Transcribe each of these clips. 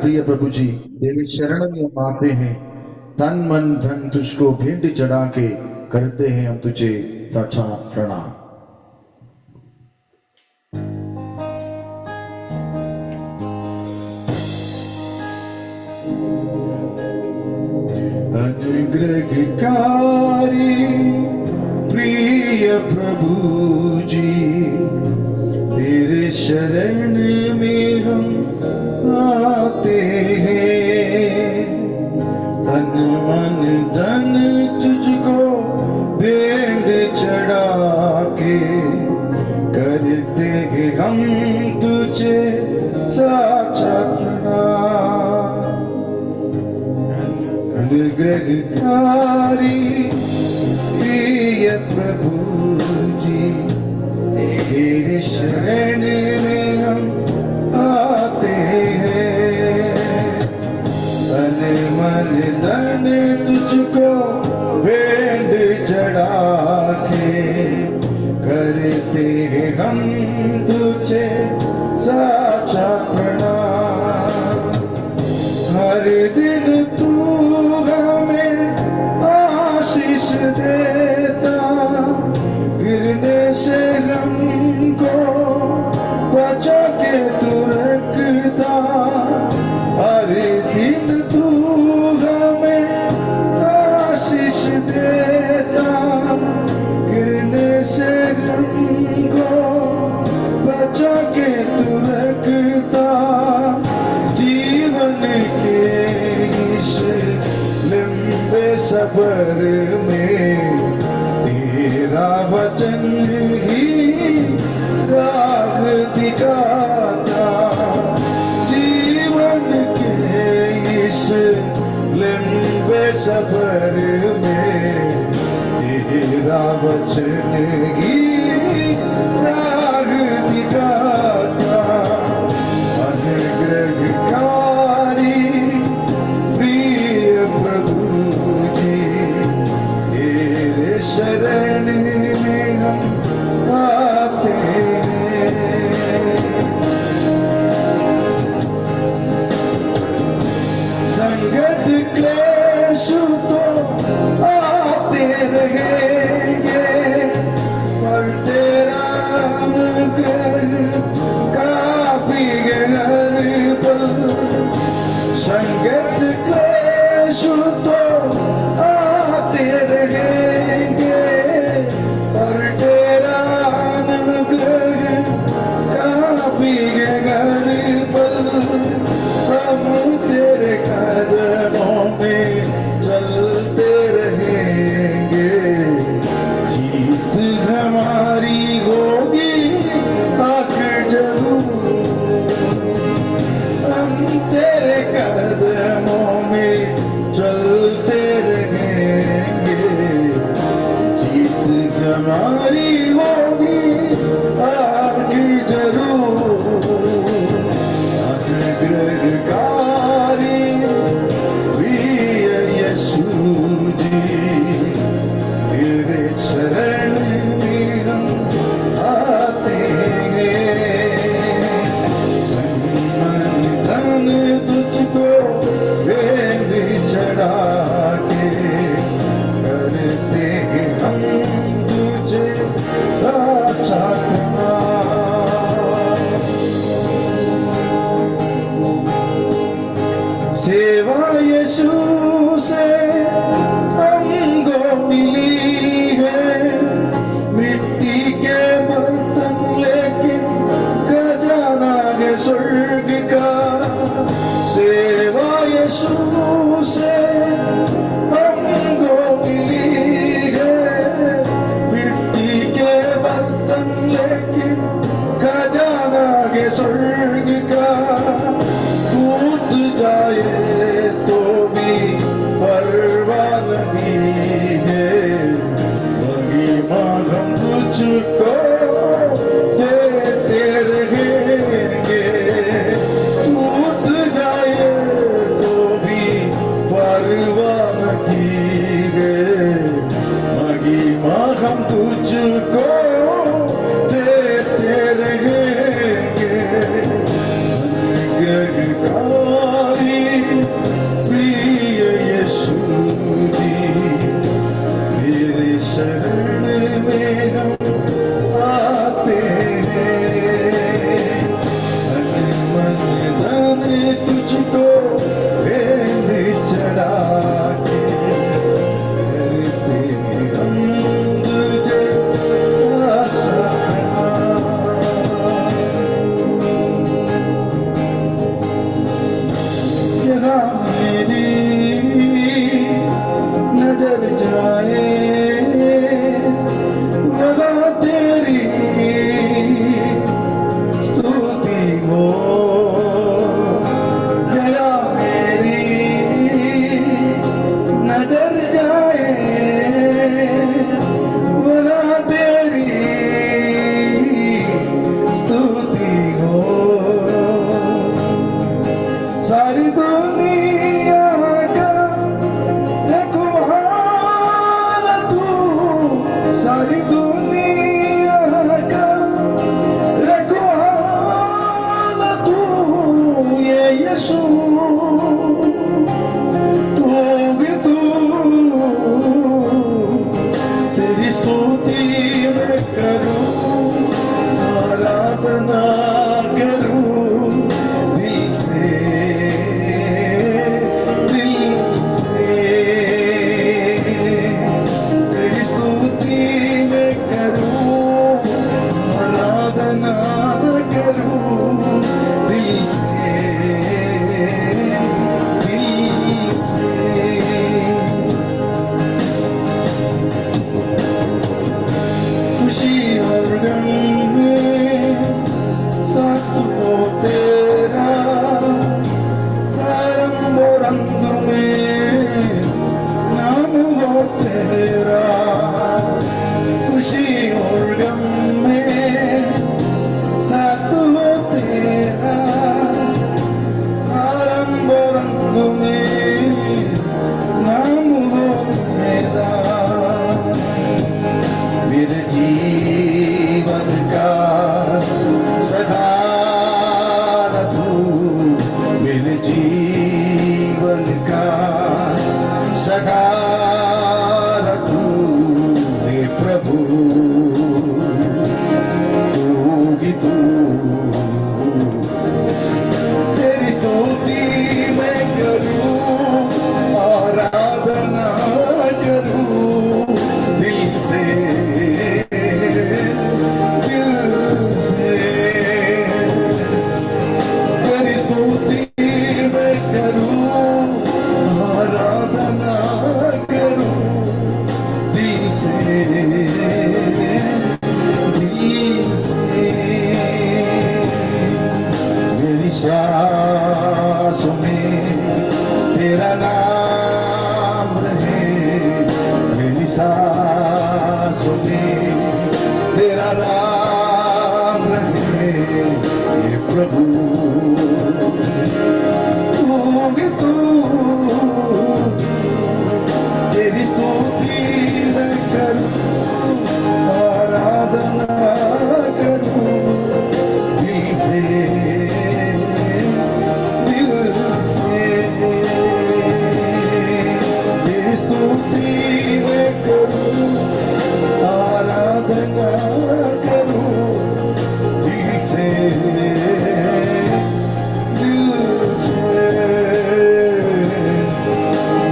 प्रिय प्रभु जी, तेरे शरण में हम आते हैं, तन मन धन तुझको भेंट चढ़ा के करते हैं हम तुझे सच्चा प्रणाम। अनुग्रहकारी प्रिय प्रभु जी, तेरे शरण में हम आते हैं, तन मन धन तुझको भेंट चढ़ा के करते हैं हम तुझे साचा प्रणाम। अनुग्रहकारी प्रिय प्रभु जी, तेरे शरण में हम आते हैं, तन मन धन तुझको भेंट चढ़ा के करते हैं हम तुझे साचा प्रणाम। हर दिन तू हमें आशीष देता, गिरने से हमको बचा के तू रखता। हर दिन तू हमें आशीष देता, गिरने से हमको बचा के तू रखता। जीवन के इस लंबे सफर में तेरा वचन ही राह दिखाता। जीवन के इस लंबे सफर में तेरा वचन ही राह दिखाता। अनुग्रहकारी प्रिय प्रभु जी, तेरे शरण में हम आते हैं। संकट क्लेश तो आते रहेंगे, पर तेरा अनुग्रह काफी है हर पल। संकट क्लेश तो आते रहेंगे, पर तेरा अनुग्रह काफी है हर पल। हम तेरे कदमों में चलते रहेंगे, जीत हमारी होगी आखिर जरूर। हम तेरे कदमों में चलते रहेंगे, जीत हमारी होगी आखिर जरूर। अनुग्रहकारी प्रिय यीशु जी, तेरे शरण में हम आते हैं, मन धन तुझको भेंट चढ़ा के करते हैं हम तुझे साचा प्रणाम। सेवा यीशु से हमको मिली है, मिट्टी के बर्तन लेकिन खजाना है स्वर्ग का। सेवा यीशु से हमको मिली है, मिट्टी के बर्तन लेकिन खजाना है स्वर्ग का। टूट जाए तो भी परवाह नहीं है, महिमा हम तुझको देते रहेंगे। टूट जाए तो भी परवाह नहीं है, महिमा हम तुझको देते रहेंगे। अनुग्रहकारी दुनिया का रखवाला तू, सारी दुनिया का रखवाला तू, ये यीशु तू भी तू, तेरी स्तुति मैं करूं, आराधना करूं दिल से, दिल से। तेरी स्तुति मैं करूं, आराधना करूं दिल से, दिल से। खुशी और गम में साथ हो तेरा, रंग रंग में नाम हो तेरा। खुशी और गम में साथ हो तेरा, रंग रंग में नाम हो तेरा। मेरे जीवन का सहारा तू, मेरे जीवन का सहारा तू, हे प्रभु तू ही तू। तेरी स्तुति मैं करूं, आराधना करूं दिल से, दिल से। तेरी स्तुति मैं करूं, आराधना करूं दिल से, दिल से। मेरी सांसों में तेरा नाम रहे, मेरी सांसों में तेरा नाम रहे, ये प्रभु तू भी तू। तेरी स्तुति मैं करूं, आराधना करूं दिल से, दिल से। तेरी स्तुति मैं करूं, आराधना करूं दिल से, दिल से,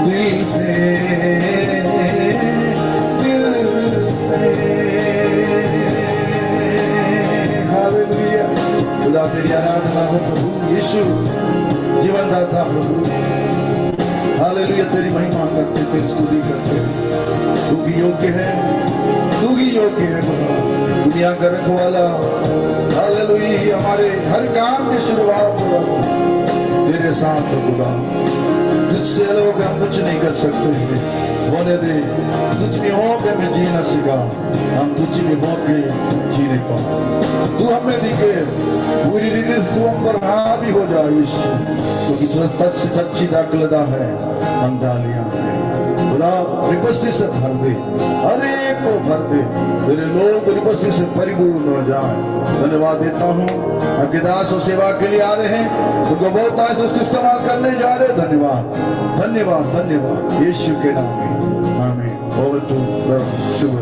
दिल से, दिल से। हालेलुया। खुदा तेरी आराधना हो प्रभु यीशु, जीवनदाता प्रभु। हालेलुया। तेरी महिमा करते, तेरी स्तुति करते। तू भी योग्य है, तू ही योग्य है खुदा, दुनिया का रखवाला। हालेलुया। हमारे हर काम की शुरुआत तेरे साथ हो खुदा। तुझसे लोग हम कुछ नहीं कर सकते, होने दे। तुझ में हो के मैं जीना सीखा, हम तुझ में हो के जी नहीं पाए। तू हमें दिखे, पूरी रीति से तू हम पर हावी हो जा यीशु, क्योंकि सच्ची दाखलदा है अंधालियां है खुदा। उपस्थिति से भर दे, हर एक को भर दे। तेरे लोग तेरी उपस्थिति से परिपूर्ण हो जाए। धन्यवाद देता हूँ। आपके दास और सेवा के लिए आ रहे हैं, उनको बहुत आज उसको इस्तेमाल करने जा रहे हैं। धन्यवाद, धन्यवाद, धन्यवाद यीशु के नाम में, आमीन। Over to the Shubh.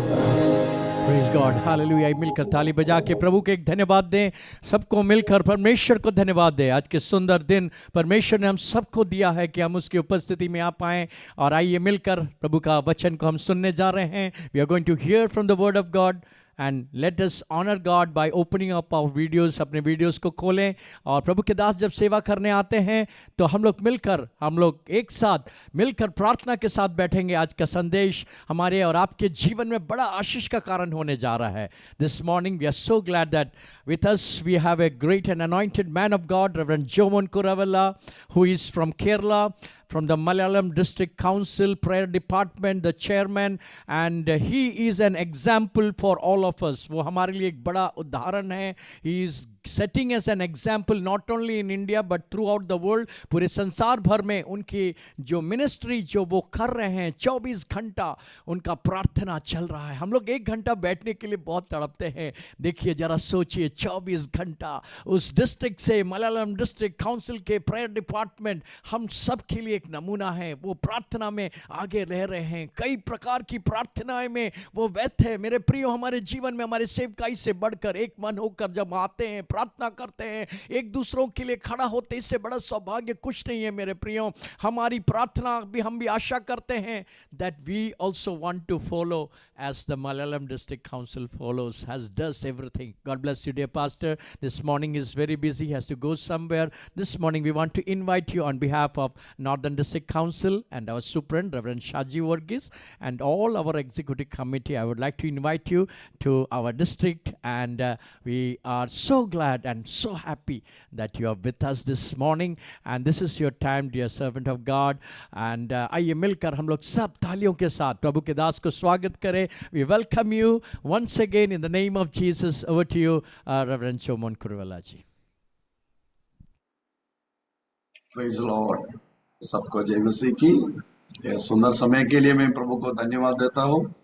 Praise God, hallelujah. मिलकर ताली बजा के प्रभु के एक धन्यवाद दें। सबको मिलकर परमेश्वर को धन्यवाद दें। आज के सुंदर दिन परमेश्वर ने हम सबको दिया है कि हम उसकी उपस्थिति में आ पाएं। और आइए मिलकर प्रभु का वचन को हम सुनने जा रहे हैं। We are going to hear from the word of God and let us honour God by opening up our videos. अपने वीडियोस को खोलें। और प्रभु के दास जब सेवा करने आते हैं तो हम लोग एक साथ मिलकर प्रार्थना के साथ बैठेंगे। आज का संदेश हमारे और आपके जीवन में बड़ा आशीष का कारण होने जा रहा है। This morning we are so glad that with us we have a great and anointed man of God, Reverend Jomon Kuravella, who is from Kerala, from the Malayalam District Council Prayer Department, the chairman, and he is an example for all of us. वो हमारे लिए एक बड़ा उदाहरण है. He is setting as an example not only in India but throughout the world, पूरे संसार भर में उनकी जो मिनिस्ट्री जो वो कर रहे हैं, 24 घंटा उनका प्रार्थना चल रहा है। हम लोग 1 घंटा बैठने के लिए बहुत तड़पते हैं। देखिए जरा सोचिए, 24 घंटा उस डिस्ट्रिक्ट से, मलयालम डिस्ट्रिक्ट काउंसिल के प्रेयर डिपार्टमेंट हम सब के लिए एक नमूना है। वो प्रार्थना में आगे रह रहे हैं, कई प्रकार की प्रार्थनाएं में वो व्यस्त है। मेरे प्रियो, हमारे जीवन में हमारे सेवकाई से बढ़कर एक मन होकर जब आते हैं, प्रार्थना करते हैं, एक दूसरों के लिए खड़ा होते, इससे बड़ा सौभाग्य कुछ नहीं है मेरे प्रियो। हमारी प्रार्थना भी हम भी आशा करते हैं that we also want to follow as the Malayalam District Council follows, does everything. God bless you, dear pastor. This morning is very busy, has to go somewhere. This morning we want to invite you on behalf of Northern District Council and our Superintendent Reverend Shaji Varghese and all our executive committee. I would like to invite you to our district, and we are so glad and so happy that you are with us this morning, and this is your time, dear servant of God. And आइए मिलकर हम लोग सब तालियों के साथ प्रभु के दास को स्वागत करें। We welcome you once again in the name of Jesus. Over to you, Reverend Chomon Kurwala ji. Praise the Lord. सबको जय मसीह की। यह सुंदर समय के लिए मैं प्रभु को धन्यवाद देता हूँ।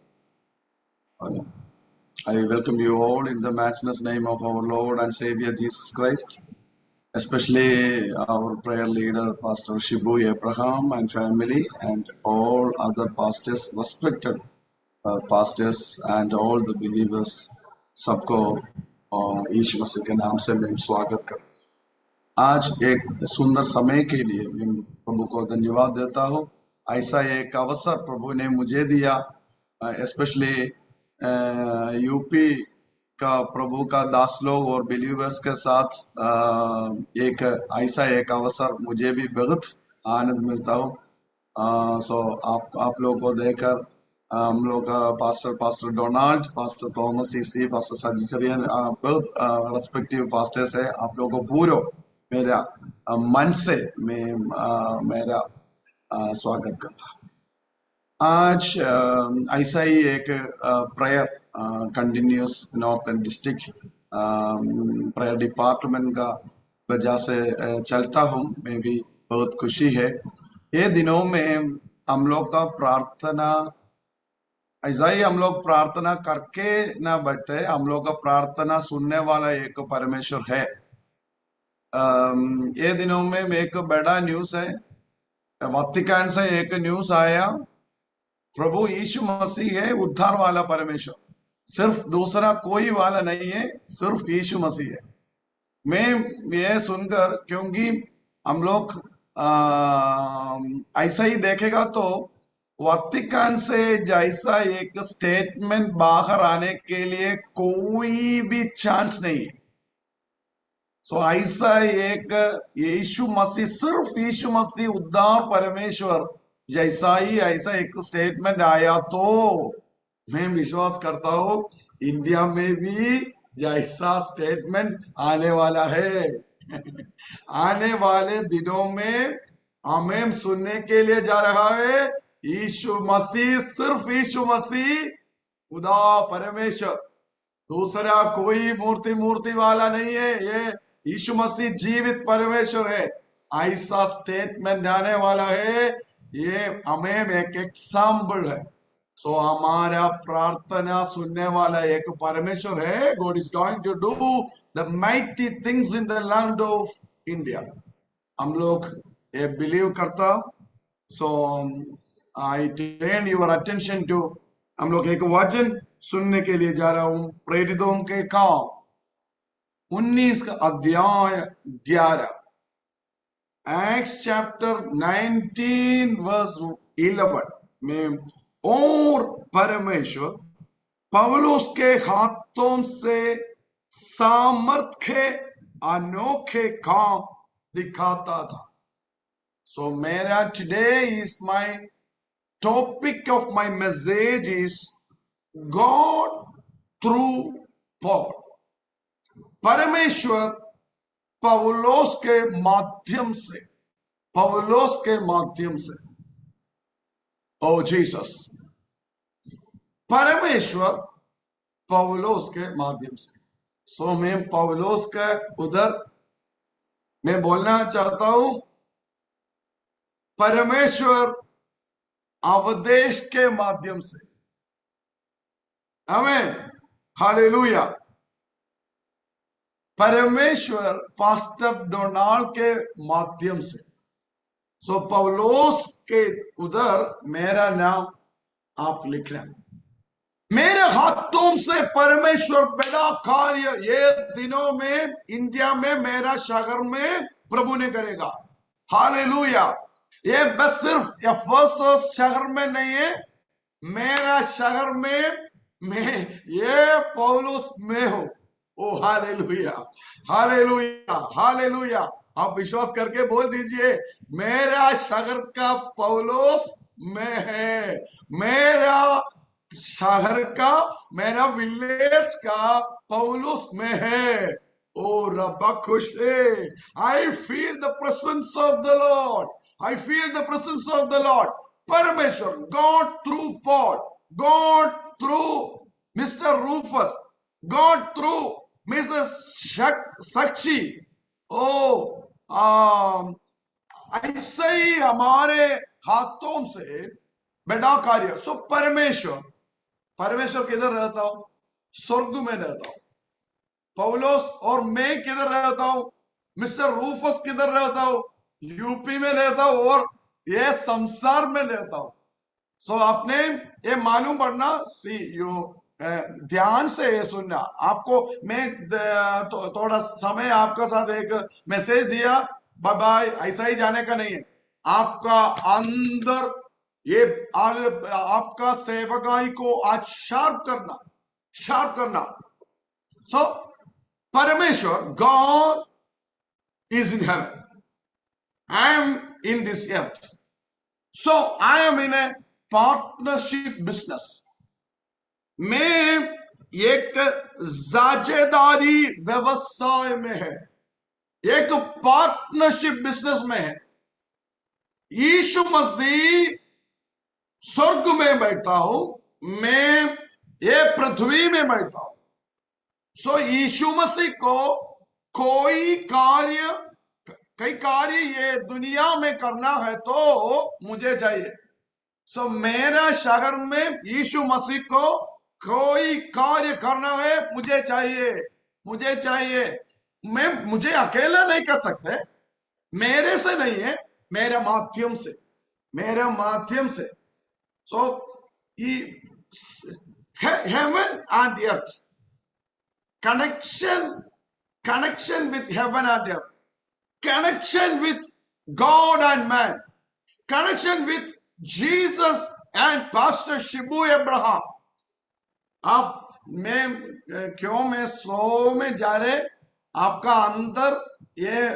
I welcome you all in the matchless name of our Lord and Savior Jesus Christ, especially our prayer leader Pastor Shibu Abraham and family, and all other pastors, respected pastors and all the believers. सबको यीशु मसीह के नाम से मैं स्वागत करता हूँ। आज एक सुंदर समय के लिए मैं प्रभु को धन्यवाद देता हूँ। ऐसा एक अवसर प्रभु ने मुझे दिया, स्पेशली यूपी का प्रभु का दास लोग और बिलीवर्स के साथ एक ऐसा एक अवसर मुझे भी बहुत आनंद मिलता हूँ। सो आप लोगों को देखकर हम लोग pastor Donald, pastor Thomas C C, pastor सजिचरियन, बहुत रेस्पेक्टिव पास्टर्स है। आप लोगों को पूरा मेरा मन से मैं मेरा स्वागत करता हूँ। आज ऐसा ही एक prayer continuous northern district prayer department का वजह से चलता हूँ। मैं भी बहुत खुशी है। ये दिनों में हम लोग का प्रार्थना ऐसा ही, हम लोग प्रार्थना करके ना बैठते, हम लोग का प्रार्थना सुनने वाला एक परमेश्वर है। ये दिनों में एक बड़ा न्यूज़ है, वतिकान से एक न्यूज़ आया, प्रभु यीशु मसीह है उद्धार वाला परमेश्वर, सिर्फ दूसरा कोई वाला नहीं है, सिर्फ यीशु मसीह है। मैं ये सुनकर, क्योंकि हम लोग ऐसा ही देखेगा तो वतिकान से जैसा एक स्टेटमेंट बाहर आने के लिए कोई भी चांस नहीं है। सो ऐसा एक यीशु मसीह, सिर्फ यीशु मसीह उद्धार परमेश्वर जैसा ही ऐसा एक स्टेटमेंट आया तो मैं विश्वास करता हूँ इंडिया में भी जैसा स्टेटमेंट आने वाला है। आने वाले दिनों में हमें सुनने के लिए जा रहा है यीशु मसीह, सिर्फ यीशु मसीह उद्धार परमेश्वर, दूसरा कोई मूर्ति वाला नहीं है। ये यीशु मसीह जीवित परमेश्वर है, ऐसा स्टेटमेंट आने वाला है। ये हमें एक एग्जाम्पल है। सो हमारा प्रार्थना सुनने वाला एक परमेश्वर है। God is going to do the mighty things in the land of India. हम लोग ये बिलीव करता। So I turn your attention to, हम लोग एक वचन सुनने के लिए जा रहा हूं। प्रेरितों के काम 19 का अध्याय 11, Acts chapter 19 verse 11 में, और परमेश्वर पौलुस के हाथों से सामर्थ्य अनोखे काम दिखाता था। सो मेरा today is my topic of my message is God through Paul। परमेश्वर पौलुस के माध्यम से, पौलुस के माध्यम से, ओ जीसस, परमेश्वर पौलुस के माध्यम से। सो मैं पौलुस का उधर मैं बोलना चाहता हूं, परमेश्वर अवदेश के माध्यम से, आमीन, हालेलुया, परमेश्वर पास्टर डोनाल्ड के माध्यम से, सो पौलुस के उधर मेरा नाम आप लिखना। मेरे हाथों से परमेश्वर बड़ा कार्य ये दिनों में इंडिया में मेरा शहर में प्रभु ने करेगा, हालेलुया। ये बस सिर्फ एफेसस शहर में नहीं है, मेरा शहर में मैं ये पौलुस में हूं। ओ हालेलुया, हालेलुया, हालेलुया। आप विश्वास करके बोल दीजिए, मेरा शहर का पौलुस में है, मेरा शहर का, मेरा विलेज का पौलुस में है। ओ रब्बा खुश है। I feel the presence of the Lord, I feel the presence of the Lord. परमेश्वर, God through Paul, God through mister Rufus, God through Mrs Sakshi. ओ ऐसे ही हमारे हाथों से बड़ा कार्य। सो परमेश्वर, परमेश्वर किधर रहता हूं? स्वर्ग में रहता हूं। पौलुस और मैं किधर रहता हूं? मिस्टर रूफस किधर रहता हूं? यूपी में रहता हूं और ये संसार में रहता हूं। सो आपने ये मालूम पड़ना, सी यू ध्यान से ये सुनना। आपको मैं थोड़ा समय आपका साथ एक मैसेज दिया, बाय बाय, ऐसा ही जाने का नहीं है। आपका अंदर ये आपका सेवकाई को आज शार्प करना, शार्प करना। सो परमेश्वर, God is in heaven, I M in this earth, so I M in A partnership business. मैं एक साझेदारी व्यवसाय में है, एक पार्टनरशिप बिजनेस में है। यीशु मसीह स्वर्ग में बैठा हूं, मैं ये पृथ्वी में बैठा हूं। सो यीशु मसीह को कोई कार्य, कई कार्य ये दुनिया में करना है तो मुझे चाहिए। सो मेरा शहर में यीशु मसीह को कोई कार्य करना है, मुझे चाहिए, मुझे चाहिए। मुझे अकेला नहीं कर सकते, मेरे से नहीं है, मेरे माध्यम से, मेरे माध्यम से। सो heaven and earth, connection with heaven and earth, connection with God and man, connection with Jesus and Pastor Shibu Abraham. आप मैं स्लो में जा रहे, आपका अंदर ये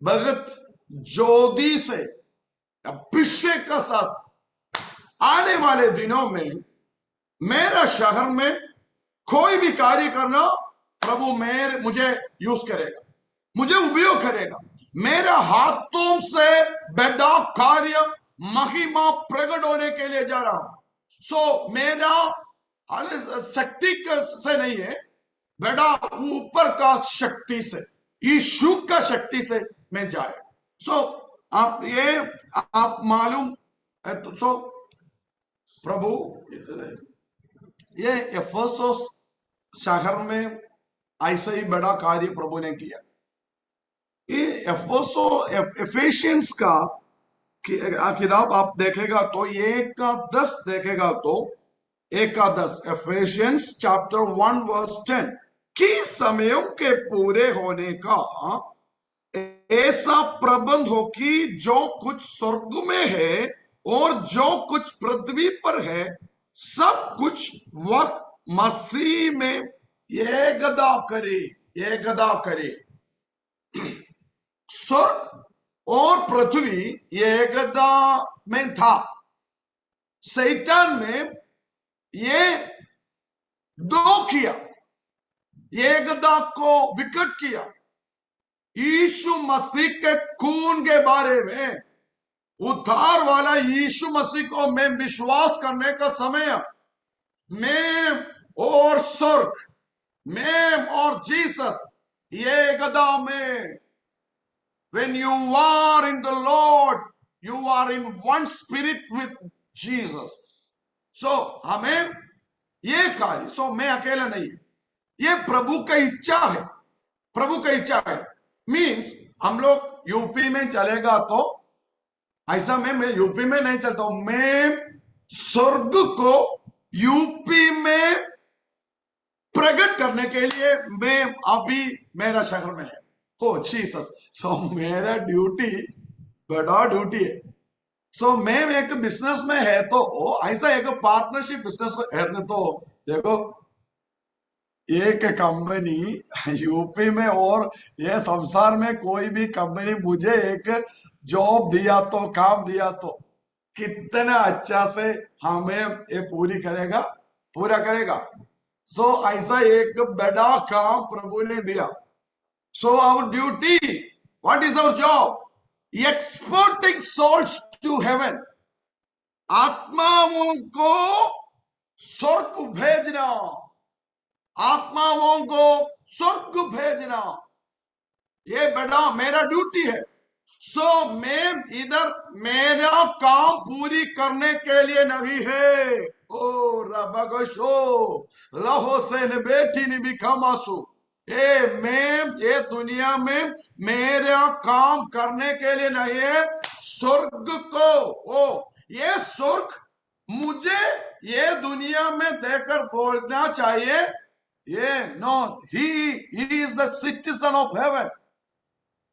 भगत ज्योति से अभिषेक का साथ आने वाले दिनों में मेरा शहर में कोई भी कार्य करना, प्रभु मुझे यूज करेगा, मुझे उपयोग करेगा। मेरा हाथों से बड़ा कार्य महिमा प्रकट होने के लिए जा रहा हूं। सो मेरा शक्ति से नहीं है, बड़ा ऊपर का शक्ति से, यीशु का शक्ति से मैं जाए। सो आप मालूम है तो। सो प्रभु ये एफेसस शहर में ऐसा ही बड़ा कार्य प्रभु ने किया। ये एफेशियंस का किताब आप देखेगा तो 1:10 देखेगा तो 1:10, एफेशियंस चैप्टर 1 वर्स 10, कि समयों के पूरे होने का ऐसा प्रबंध हो कि जो कुछ स्वर्ग में है और जो कुछ पृथ्वी पर है, सब कुछ वक्त मसीह में एकदा करे, एकदा करे। स्वर्ग और पृथ्वी एकदा में था, शैतान में ये दो किया, एकदा को विकट किया। यीशु मसीह के खून के बारे में, उद्धार वाला यीशु मसीह को मैं विश्वास करने का समय, मैं और स्वर्ग मैम और जीसस एकदा में, when you are in the Lord, you are in one spirit with Jesus. So हमें ये कार्य, so मैं अकेला नहीं, ये प्रभु का इच्छा है, प्रभु का इच्छा है। मीन्स हम लोग यूपी में चलेगा तो ऐसा मैं यूपी में नहीं चलता हूं, मैं स्वर्ग को यूपी में प्रकट करने के लिए मैं अभी मेरा शहर में है। ओ जीसस, सो मेरा ड्यूटी बड़ा ड्यूटी है। सो मैं एक बिजनेस में है तो ऐसा एक पार्टनरशिप बिजनेस है तो देखो, एक कंपनी यूपी में और ये संसार में कोई भी कंपनी मुझे एक जॉब दिया तो, काम दिया तो कितना अच्छा से हमें ये पूरा करेगा। सो ऐसा एक बड़ा काम प्रभु ने दिया। So our duty, what is our job? Exporting souls to heaven, आत्माओं को स्वर्ग भेजना, आत्माओं को स्वर्ग भेजना, ये बड़ा मेरा ड्यूटी है। सो मैं इधर मेरा काम पूरी करने के लिए नहीं है। ओ रबगशो लहो से न बेटी ने भी कमासु, मैं ये दुनिया में मेरा काम करने के लिए नहीं है, स्वर्ग को, ये स्वर्ग मुझे ये दुनिया में देकर बोलना चाहिए, ये no, he is the citizen of heaven.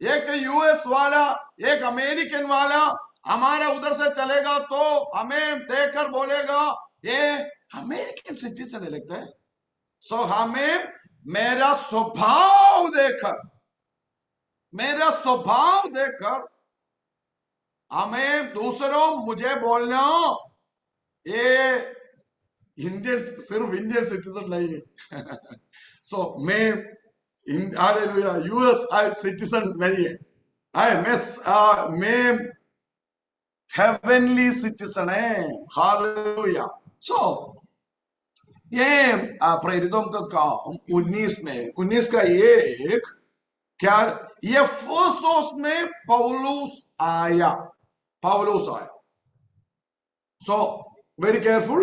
एक यूएस वाला, एक अमेरिकन वाला हमारा उधर से चलेगा तो हमें देखकर बोलेगा ये अमेरिकन सिटीजन लगता है। सो हमें मेरा स्वभाव देखकर हमें दूसरों मुझे बोलना ये इंडियन, सिर्फ इंडियन सिटीजन नहीं है। सो मैं हालेलुया यूएस सिटीजन नहीं है, मैं हेवनली सिटीजन है। हालेलुया। सो ये प्रेरितों का काम 19 का ये एक क्या, ये एफेसोस में पौलुस आया। सो वेरी केयरफुल,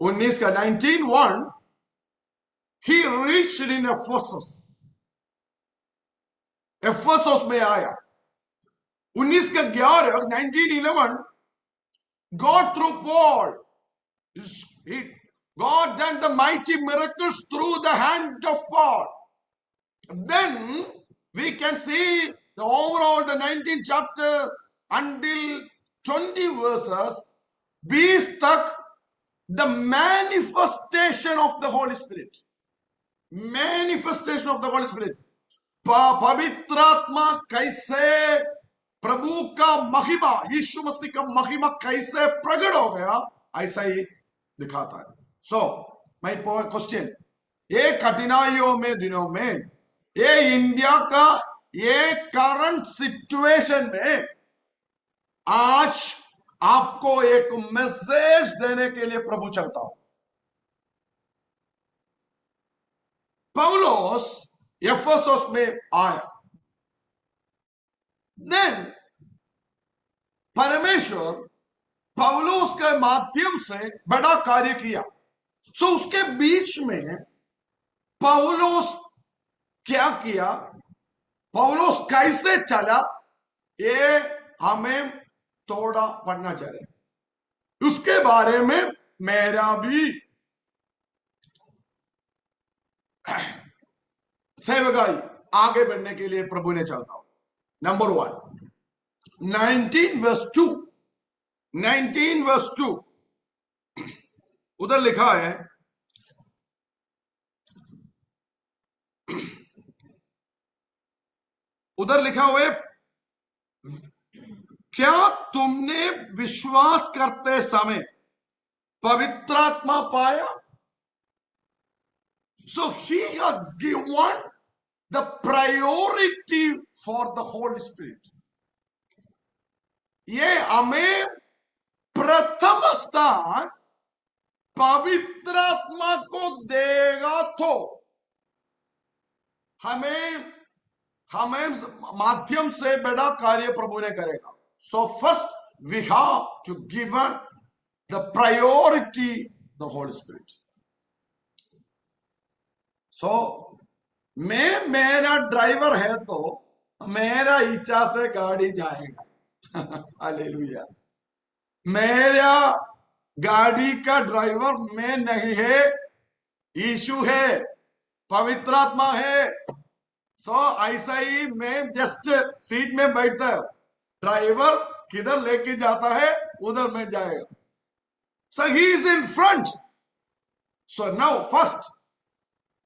19 का 19:1, he reached in एफेसोस में आया। 19 का 11, 19:11, God through Paul, God done the mighty miracles through the hand of Paul. Then we can see the overall the 19 chapters until 20 verses be stuck the manifestation of the Holy Spirit. Manifestation of the Holy Spirit. पवित्र आत्मा कैसे, प्रभु का महिमा, यीशु मसीह का महिमा कैसे प्रकट हो गया, ऐसा ही दिखाता है। सो माय क्वेश्चन, ये कठिनाइयों में दिनों में, ये इंडिया का ये करंट सिचुएशन में आज आपको एक मैसेज देने के लिए प्रभु चाहता हूं। पौलुस एफेसोस में आया, देन परमेश्वर पौलुस के माध्यम से बड़ा कार्य किया। सो उसके बीच में पौलुस क्या किया, पौलुस कैसे चला, ये हमें थोड़ा पढ़ना चाहिए। उसके बारे में मेरा भी सेवकाई आगे बढ़ने के लिए प्रभु ने चाहता हूं। नंबर 1, 19:2, 19:2 उधर लिखा है, उधर लिखा हुआ है, क्या तुमने विश्वास करते समय पवित्र आत्मा पाया? So he has given the priority for the Holy Spirit. ये हमें प्रथम स्थान पवित्र आत्मा को देगा तो हमें हमें माध्यम से बड़ा कार्य प्रभु ने करेगा. So first we have to give the priority the Holy Spirit. So मेरा ड्राइवर है तो मेरा इच्छा से गाड़ी जाएगा. हालेलुया. मेरा गाड़ी का ड्राइवर मैं नहीं है, यीशु है, पवित्र आत्मा है. सो ऐसा ही मैं जस्ट सीट में बैठता है, ड्राइवर किधर लेके जाता है उधर में जाएगा. So he is in front. So now first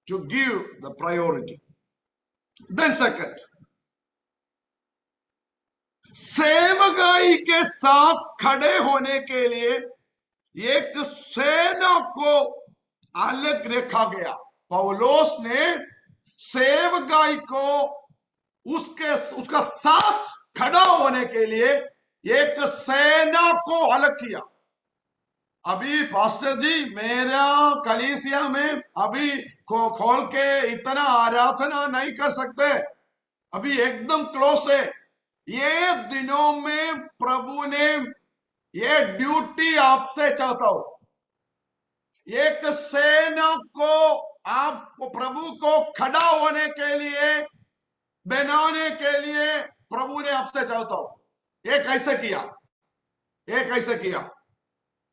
to give the priority. Then second, सेवकाई के साथ खड़े होने के लिए एक सेना को अलग रखा गया. पौलुस ने सेवकाई को उसका साथ खड़ा होने के लिए एक सेना को अलग किया. अभी पास्टर जी मेरा कलीसिया में अभी खोल के इतना आराधना नहीं कर सकते, अभी एकदम क्लोज है. ये दिनों में प्रभु ने ये ड्यूटी आपसे चाहता हूं. एक सेना को आप प्रभु को खड़ा होने के लिए बनाने के लिए प्रभु ने आपसे चाहता हूं. ये कैसे किया, ये कैसे किया?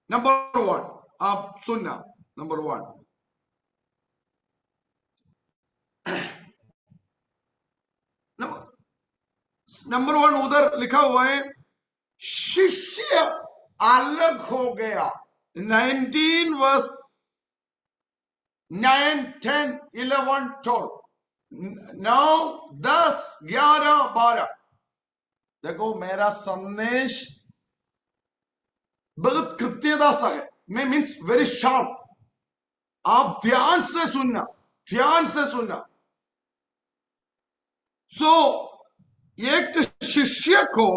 नंबर 1 आप सुनना. नंबर 1, नंबर 1 उधर लिखा हुआ है, शिष्य अलग हो गया. 19 वर्स 9, 10, 11, 12, 9, 10, 11, 12. देखो मेरा संदेश बहुत कृत्यता सा है, मैं मीन्स वेरी शार्प. आप ध्यान से सुनना, ध्यान से सुनना. सो एक शिष्य को,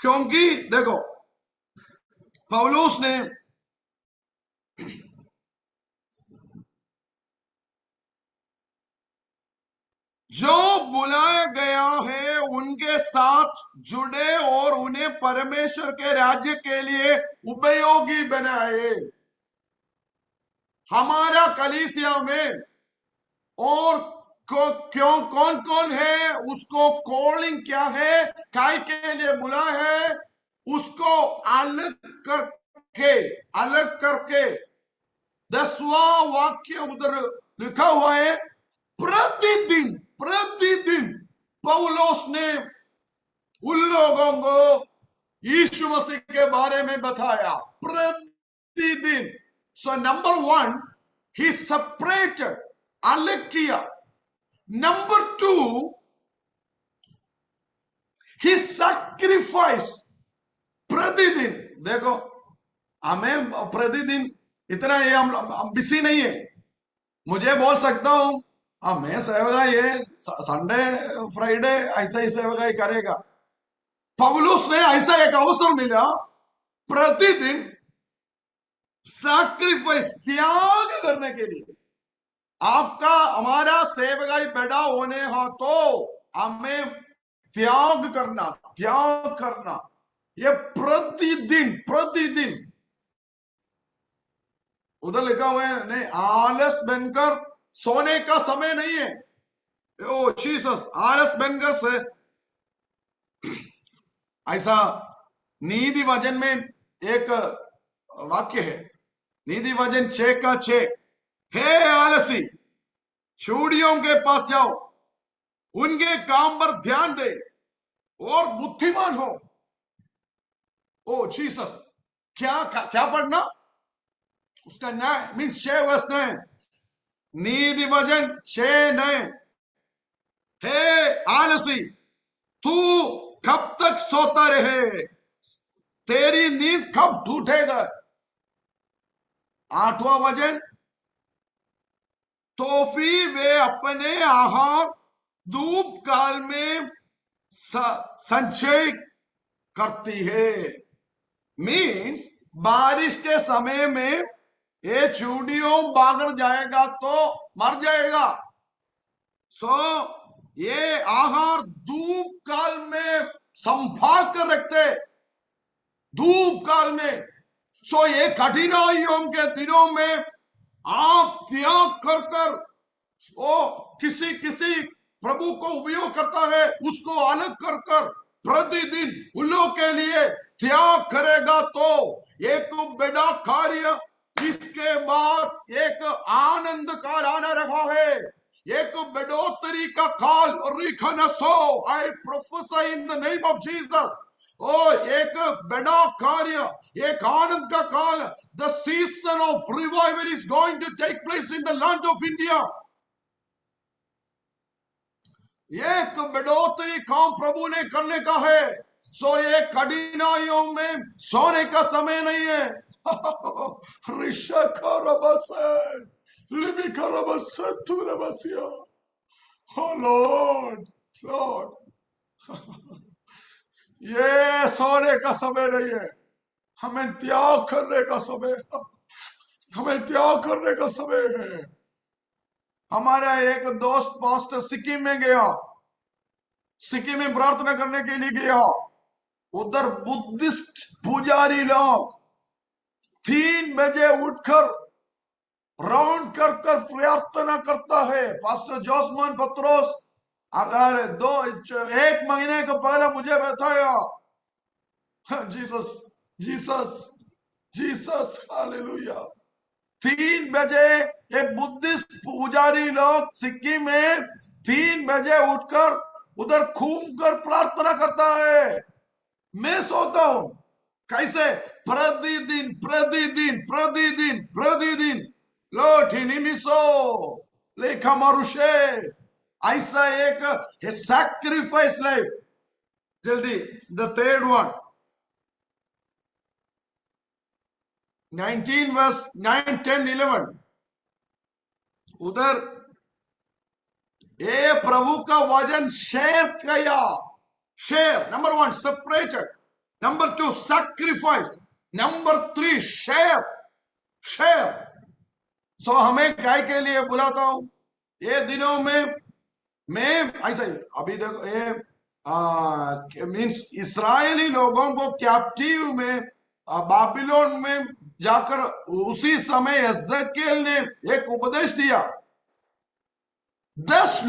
क्योंकि देखो पौलुस ने जो बुलाया गया है उनके साथ जुड़े और उन्हें परमेश्वर के राज्य के लिए उपयोगी बनाए. हमारा कलीसिया में और क्यों कौन कौन है, उसको कॉलिंग क्या है, काय के लिए बुला है, उसको अलग करके 10वां वाक्य उधर लिखा हुआ है. प्रतिदिन पौलुस ने उन लोगों को यीशु मसीह के बारे में बताया. प्रतिदिन. सो नंबर 1 ही सेपरेटेड, अलग किया. नंबर 2 ही सैक्रिफाइस. प्रतिदिन देखो हमें प्रतिदिन इतना ये हम बिजी नहीं है. मुझे बोल सकता हूं मैं सेवकाई ये संडे फ्राइडे ऐसा ही सेवकाई करेगा. पौलुस ने ऐसा एक अवसर मिला, प्रतिदिन सैक्रिफाइस, त्याग करने के लिए. आपका हमारा सेवकाई बड़ा होने हो तो हमें त्याग करना. ये प्रतिदिन उधर लिखा हुआ है, नहीं आलस बनकर सोने का समय नहीं है. ओ जीसस, आलस बनकर से ऐसा नीति वचन में एक वाक्य है, नीति वचन 6 का 6, हे आलसी चूड़ियों के पास जाओ, उनके काम पर ध्यान दे और बुद्धिमान हो. ओ जीसस, क्या पढ़ना उसका 9 मीन 6 वर्ष 9, नीति वचन 6, 9. हे आलसी तू कब तक सोता रहे, तेरी नींद कब टूटेगा. 8वां वचन, तो फिर वे अपने आहार धूप काल में संचय करती है. मीन्स बारिश के समय में ये चूड़ियों बागर जाएगा तो मर जाएगा. सो ये आहार धूप काल में संभाल कर रखते, धूप काल में। सो ये कठिनाइयों के दिनों में आप त्याग कर कर, वो किसी किसी प्रभु को उपयोग करता है, उसको अलग कर कर प्रतिदिन उन लोगों के लिए त्याग करेगा तो एक बड़ा कार्य, इसके बाद एक आनंद काल आने रहा है, एक बढ़ोतरी का काल। I prophesy in the name of Jesus. ओ एक बड़ा कार्य, एक आनंद का काल, the season of revival is going to take place in the land of India. एक बढ़ोतरी काम प्रभु ने करने का है। सो ये कठिनाइयों में सोने का समय नहीं है। लॉर्ड लॉर्ड, ये सोने का समय नहीं है, हमें त्याग करने का समय, हमें त्याग करने का समय है। हमारा एक दोस्त पास्टर सिक्किम में गया, सिक्किम में प्रार्थना करने के लिए गया। उधर बुद्धिस्ट पुजारी लोग 3 बजे उठकर राउंड कर कर प्रार्थना करता है। पास्टर जोसमान पत्रोस अगर 1 महीने के पहले मुझे बताया, जीसस जीसस जीसस हालेलुया। 3 बजे एक बुद्धिस्ट पुजारी लोग सिक्किम में 3 बजे उठकर उधर घूम कर प्रार्थना करता है। मैं सोता हूं कैसे प्रतिदिन प्रतिदिन प्रतिदिन प्रतिदिन लोठिनिमिसो लेखा मरुषे, ऐसा एक सैक्रिफाइस लाइफ। जल्दी द थर्ड वन, 19 verse 9, 10, 11। उधर ये प्रभु का वचन शेयर किया। Share, number 1 separated, number 2 sacrifice, number 3 share share. So हमें काय के लिए बुलाता हूं ये दिनों में। मैं ऐसा ही अभी देखो ये मीन्स इसराइली लोगों को कैप्टिव में बाबिलोन में जाकर उसी समय एजेकिएल ने एक उपदेश दिया। 10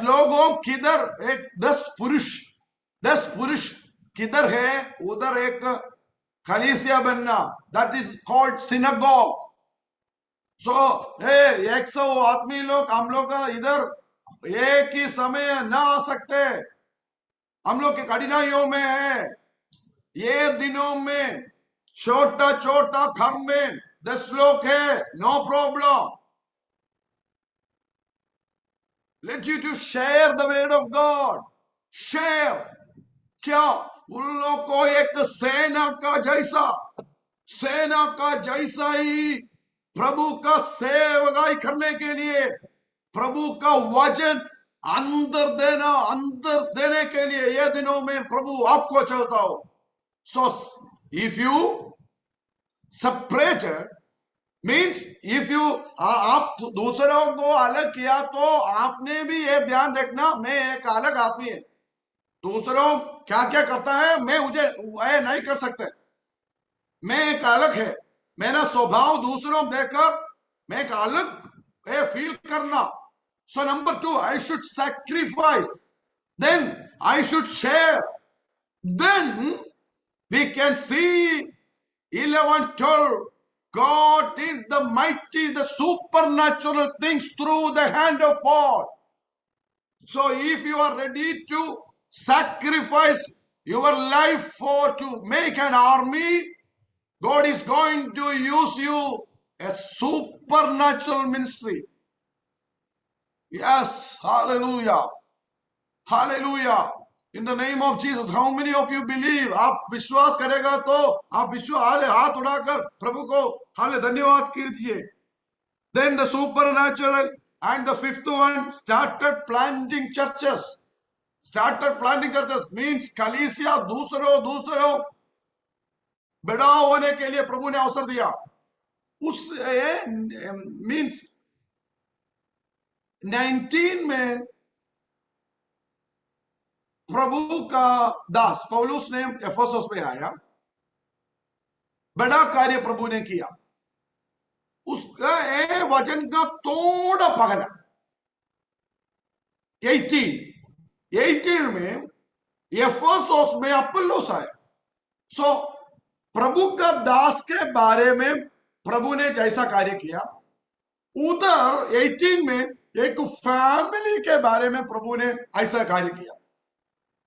लोगों किधर, एक 10 पुरुष किधर है, उधर एक कलीसिया बनना, दैट इज कॉल्ड सिनेगॉग। सो 100 आदमी लोग हम लोग का इधर एक ही समय ना आ सकते, हम लोग के कठिनाइयों में है। ये दिनों में छोटा छोटा घर में 10 लोग है, no problem. Let you to share the word of God. Share क्या, उन लोग को एक सेना का जैसा ही प्रभु का सेवकाई करने के लिए, प्रभु का वचन अंदर देने के लिए ये दिनों में प्रभु आपको चाहता हो। So if you separated means if you आप दूसरों को अलग किया तो आपने भी ये ध्यान रखना, मैं एक अलग आदमी है, दूसरों क्या क्या करता है मैं मुझे नहीं कर सकते, मैं एक अलग है, मेरा स्वभाव दूसरों देखकर मैं एक अलग फील करना। So number 2 I should sacrifice, then I should share, then we can see 11, 12. God did the mighty, the supernatural things through the hand of God. So if you are ready to sacrifice your life to make an army, God is going to use you a supernatural ministry. Yes, hallelujah, hallelujah. In the name of Jesus, how many of you believe? आप विश्वास करेगा तो आप विश्वास हाथ उठाकर प्रभु को हाले धन्यवाद कीजिए। Then the supernatural and the 5th one started planting churches. Started planting churches means कलीसिया दूसरों बड़ा होने के लिए प्रभु ने अवसर दिया। उस मीन्स 19 में प्रभु का दास पौलुस ने एफेसुस में आया, बड़ा कार्य प्रभु ने किया। उसका वचन का थोड़ा पगला 18 में एफेसुस में अपोलोस आया। सो प्रभु का दास के बारे में प्रभु ने जैसा कार्य किया, उधर 18 में एक फैमिली के बारे में प्रभु ने ऐसा कार्य किया।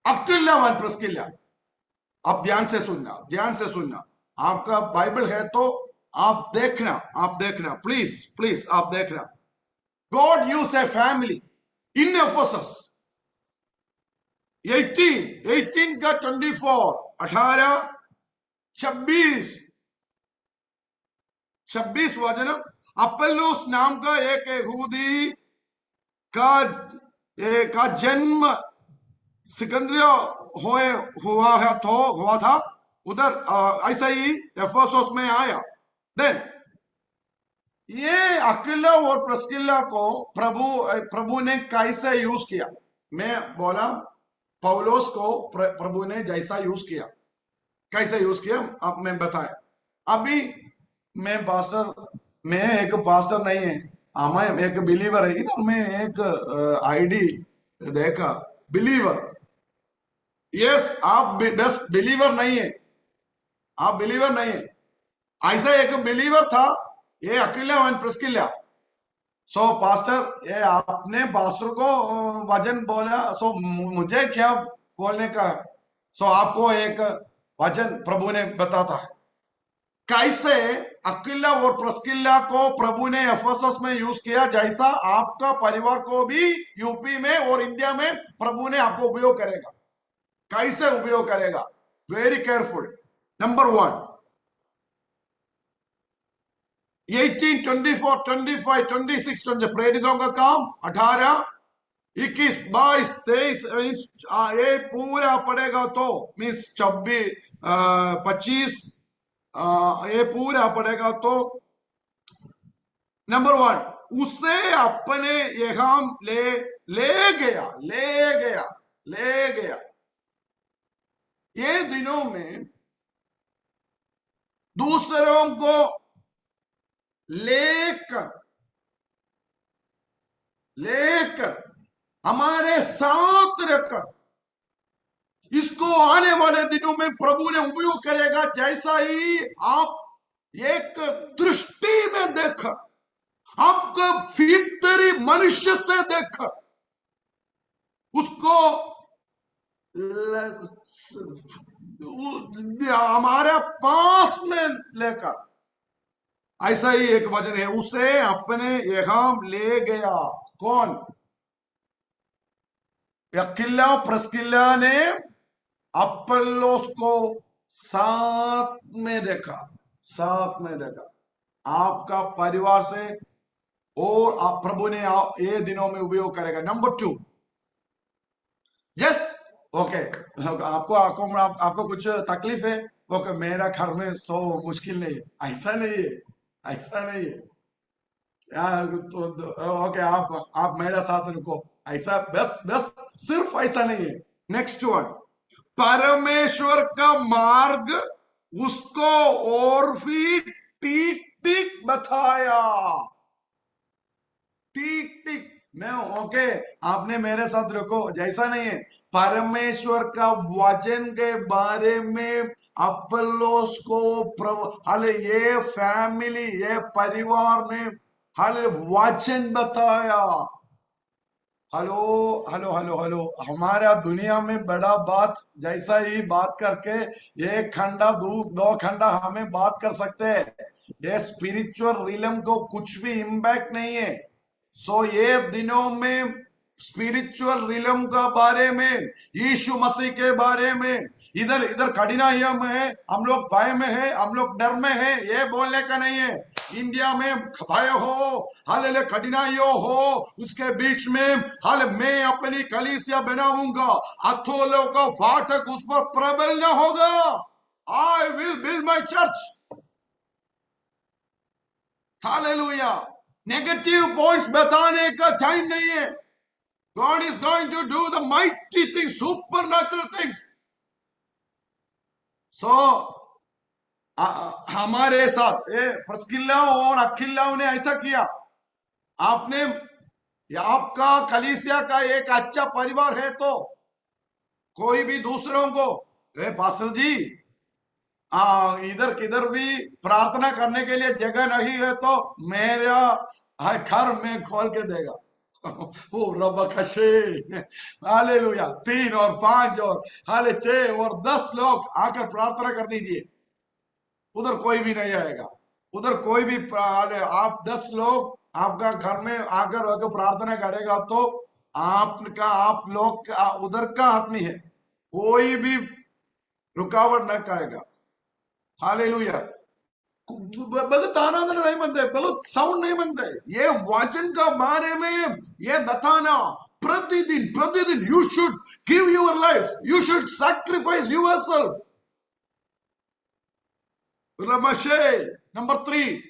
अक्विला व प्रिस्किला, आप ध्यान से सुनना, ध्यान से सुनना। आपका बाइबल है तो आप देखना, आप देखना, प्लीज प्लीज आप देखना। God use a family in Ephesus. 18 का 24, 18, 26 वचन। अपोलोस नाम का एक यहूदी का जन्म सिकंदरिया हुआ था उधर, ऐसा ही एफेसुस में आया। देन ये अक्विला और प्रिस्किला को प्रभु ने कैसे यूज किया? मैं बोला पौलुस को प्रभु ने जैसा यूज किया, कैसे यूज किया अब मैं बताया। अभी मैं एक पास्टर नहीं है, मैं एक बिलीवर है। इधर मैं एक आईडी देखा, बिलीवर। यस, आप बस बिलीवर नहीं है, आप बिलीवर नहीं है। ऐसा एक बिलीवर था, ये अक्विला व प्रिस्किला। सो पास्टर, ये आपने पास्टर को वचन बोला, सो मुझे क्या बोलने का? सो आपको एक वचन प्रभु ने बताता है कैसे अक्विला और प्रिस्किला को प्रभु ने एफेसुस में यूज किया, जैसा आपका परिवार को भी यूपी में और इंडिया में प्रभु ने आपको उपयोग करेगा। कैसे उपयोग करेगा? Very careful. नंबर 1, 18, 24, 25, 26 प्रेरितों का काम, 18, 21, 22, 23, ये पूरा पड़ेगा तो मीन्स 26, 25, ये पूरा पड़ेगा तो नंबर 1, उसे अपने यहाँ ले गया। ये दिनों में दूसरों को लेकर हमारे साथ रहकर इसको आने वाले दिनों में प्रभु ने उपयोग करेगा। जैसा ही आप एक दृष्टि में देखकर, आपका भीतरी मनुष्य से देखकर उसको हमारे पास में लेकर, ऐसा ही एक वचन है, उसे अपने यहाँ ले गया। कौन? अक्विला प्रिस्किला ने अपोलोस को साथ में देखा। आपका परिवार से और आप प्रभु ने ये दिनों में उपयोग करेगा। नंबर 2, यस, ओके, आपको कुछ तकलीफ है? ओके, मेरा घर में सो मुश्किल नहीं है, ऐसा नहीं है। तो ओके, आप मेरे साथ रुको, ऐसा बस सिर्फ ऐसा नहीं है। नेक्स्ट 1, परमेश्वर का मार्ग उसको और भी ठीक बताया। ठीक मैं ओके, आपने मेरे साथ रुको, जैसा नहीं है। परमेश्वर का वचन के बारे में अपोलोस को हाले ये फैमिली, ये परिवार ने हाले वचन बताया। हेलो, हमारा दुनिया में बड़ा बात जैसा ही बात करके एक खंडा 2 खंडा हमें बात कर सकते हैं। ये स्पिरिचुअल रिलम को कुछ भी इम्पैक्ट नहीं है। सो ये दिनों में स्पिरिचुअल रिलम का बारे में, यीशु मसीह के बारे में, इधर कठिनाइयों में है, हम लोग भय में है, हम लोग डर में है, ये बोलने का नहीं है। इंडिया में भय हो, हाले कठिनाइयों हो, उसके बीच में हाले मैं अपनी कलीसिया बनाऊंगा, अथोलों का फाटक उस पर प्रबल न होगा। I will build my church. Hallelujah. Negative points बताने का टाइम नहीं है. God is going to do the mighty things, supernatural things. So हमारे साथ प्रिस्किल्ला और अक्विला ने ऐसा किया. आपने आपका कलीसिया का एक अच्छा परिवार है तो कोई भी दूसरों को पास्टर जी इधर किधर भी प्रार्थना करने के लिए जगह नहीं है तो मेरा घर में खोल के देगा. ओ रब कशे, हालेलुया. 3 और 5 और हाले 6 और 10 लोग आकर प्रार्थना कर दीजिए. उधर कोई भी नहीं आएगा. उधर कोई भी आप 10 लोग आपका घर में आकर प्रार्थना करेगा तो आपका आप लोग का उधर का आदमी है, कोई भी रुकावट न करेगा. हालेलुया. बहुत आनंद नहीं बनते, बहुत साउंड नहीं बनते. ये वचन का बारे में ये बताना प्रतिदिन प्रतिदिन. You should give your life, you should sacrifice yourself. Number 3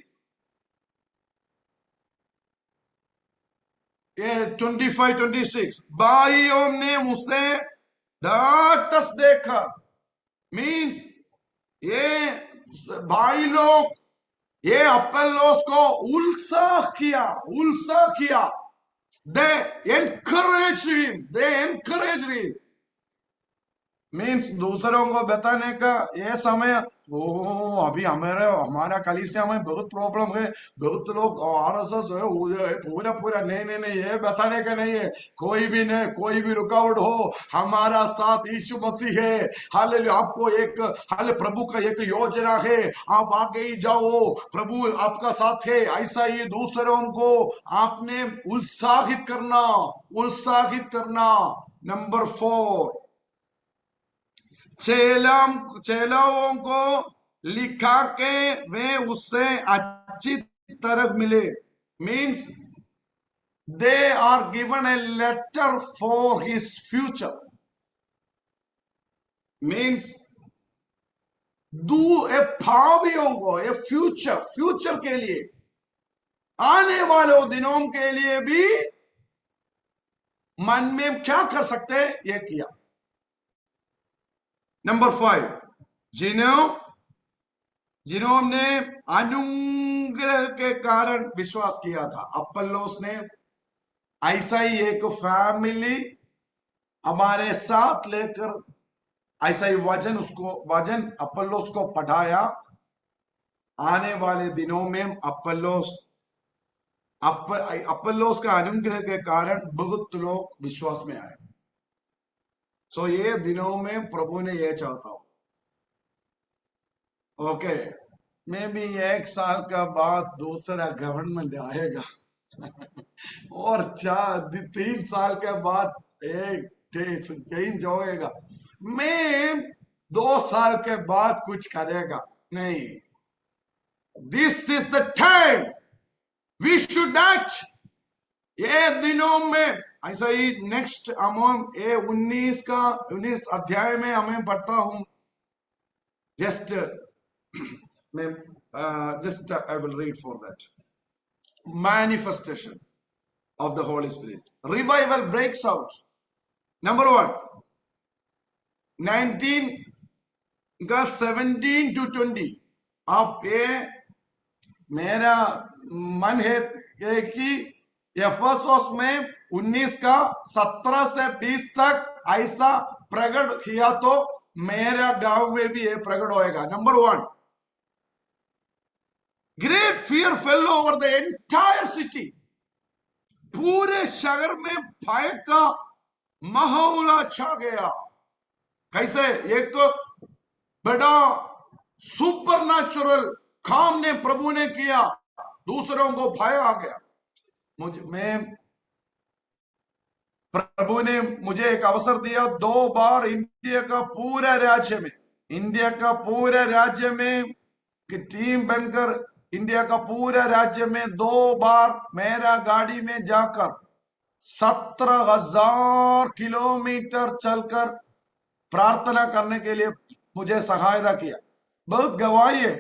ये 25-26 भाइयों ने मुझसे डांटस देखा. मीन्स ये भाई लोग ये अपोलोस को उत्साह किया. They encouraged him. मीन्स दूसरों को बताने का ये समय. अभी हमारा कलीसिया में बहुत प्रॉब्लम है, बहुत लोग आरएसएस है, पूरा नहीं, ये बताने का नहीं है. कोई भी नहीं, कोई भी रुकावट हो, हमारा साथ यीशु मसीह है. हालेलुया. आपको एक हाले प्रभु का एक योजना है, आप आगे ही जाओ, प्रभु आपका साथ है. ऐसा ही दूसरों को आपने उत्साहित करना. नंबर 4 चेलाओं को लिखा के वे उससे अच्छी तरह मिले. Means they are given a letter for his future. Means भावियों को ए फ्यूचर के लिए, आने वाले दिनों के लिए भी मन में क्या कर सकते ये किया. नंबर 5 जिन्होंने अनुग्रह के कारण विश्वास किया था. अपोलोस ने ऐसा ही एक फैमिली हमारे साथ लेकर ऐसा ही वचन अपोलोस को पढ़ाया. आने वाले दिनों में अपोलोस का अनुग्रह के कारण बहुत लोग विश्वास में आए. सो ये दिनों में प्रभु ने ये चाहता हूं. ओके, मैं भी 1 साल का बाद दूसरा गवर्नमेंट आएगा और 3 साल के बाद एक चेंज होएगा. मैं 2 साल के बाद कुछ करेगा नहीं. This is the time we should act. ये दिनों में ऐसा ही नेक्स्ट अमोन 19 अध्याय में हमें पढ़ता हूं. Just I will read for that. Manifestation of the Holy Spirit. Revival breaks out. Number 1 19 का 17 to 20. आप ये मेरा मन है कि एफेसोस में 19 का 17 से 20 तक ऐसा प्रकट किया तो मेरा गांव में भी ये प्रकट होएगा. Number 1 great fear fail over the entire city. पूरे शहर में भय का माहौल छा गया. कैसे? एक बड़ा सुपरनैचुरल काम ने प्रभु ने किया, दूसरों को भय आ गया. प्रभु ने मुझे एक अवसर दिया 2 बार इंडिया का पूरा राज्य में टीम बनकर इंडिया का पूरा राज्य में 2 बार मेरा गाड़ी में जाकर 17,000 किलोमीटर चलकर प्रार्थना करने के लिए मुझे सहायता किया. बहुत गवाही है.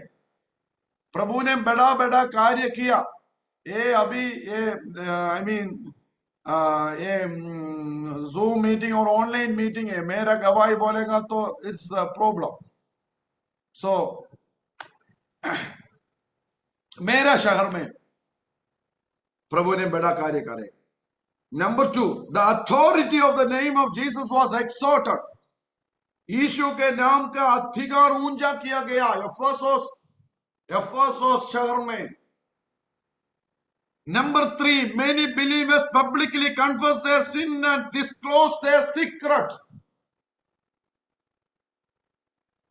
प्रभु ने बड़ा कार्य किया. ये अभी ये आई मीन ये जूम मीटिंग और ऑनलाइन मीटिंग है, मेरा गवाही बोलेगा तो इट्स प्रॉब्लम। सो मेरा शहर में प्रभु ने बड़ा कार्य करे। Number 2, the authority of the name of Jesus was exhorted. यीशु के नाम का अधिकार ऊंचा किया गया एफेसोस शहर में। Number 3, many believers publicly confess their sin and disclose their secret.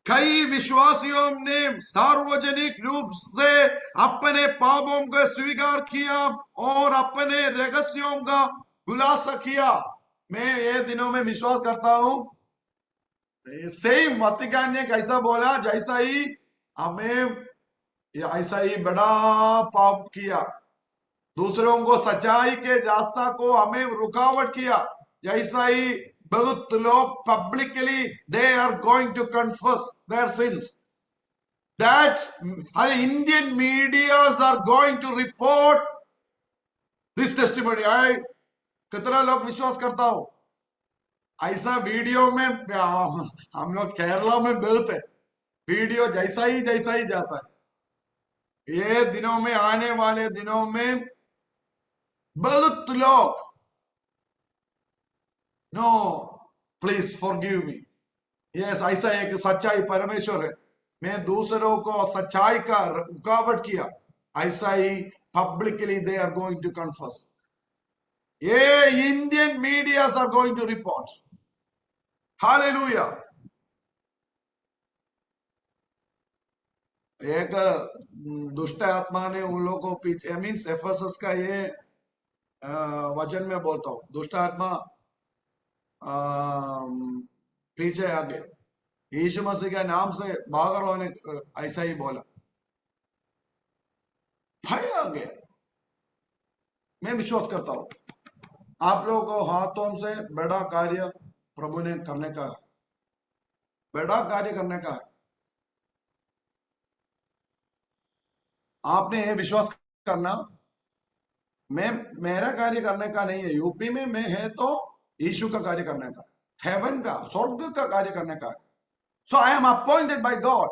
कई विश्वासियों ने सार्वजनिक रूप से अपने पापों को स्वीकार किया और अपने रहस्यों का खुलासा किया। मैं ये दिनों में विश्वास करता हूं, सेम वतिकान ने कैसा बोला, जैसा ही हमें ऐसा ही बड़ा पाप किया, दूसरों को सच्चाई के रास्ता को हमें रुकावट किया, जैसा ही बहुत लोग publicly they are going to confess their sins, that Indian medias are going to report this testimony. कितना लोग विश्वास करता हो? ऐसा वीडियो में हम लोग केरला में बहुत है, वीडियो जैसा ही जाता है। ये दिनों में, आने वाले दिनों में बहुत लोग, no please forgive me, yes ऐसा एक सच्चाई परमेश्वर है, मैं दूसरों को सच्चाई का रुकावट किया, ऐसा ही publicly they are going to confess. ये Indian medias are going to report. Hallelujah. एक दुष्ट आत्मा ने उन लोगों को पीछे, मीन्स एफेसस का ये वचन में बोलता हूं, दुष्ट आत्मा पीछे आ गए, यीशु मसीह के नाम से भागर होने, ऐसा ही बोला, भय आ गया। मैं विश्वास करता हूं आप लोगों को हाथों से बड़ा कार्य प्रभु ने करने का है, बड़ा कार्य करने का है। आपने ये विश्वास करना, मैं मेरा कार्य करने का नहीं है, यूपी में मैं है तो यीशु का कार्य करने का, हेवन का, स्वर्ग का कार्य करने का। So I am appointed by God,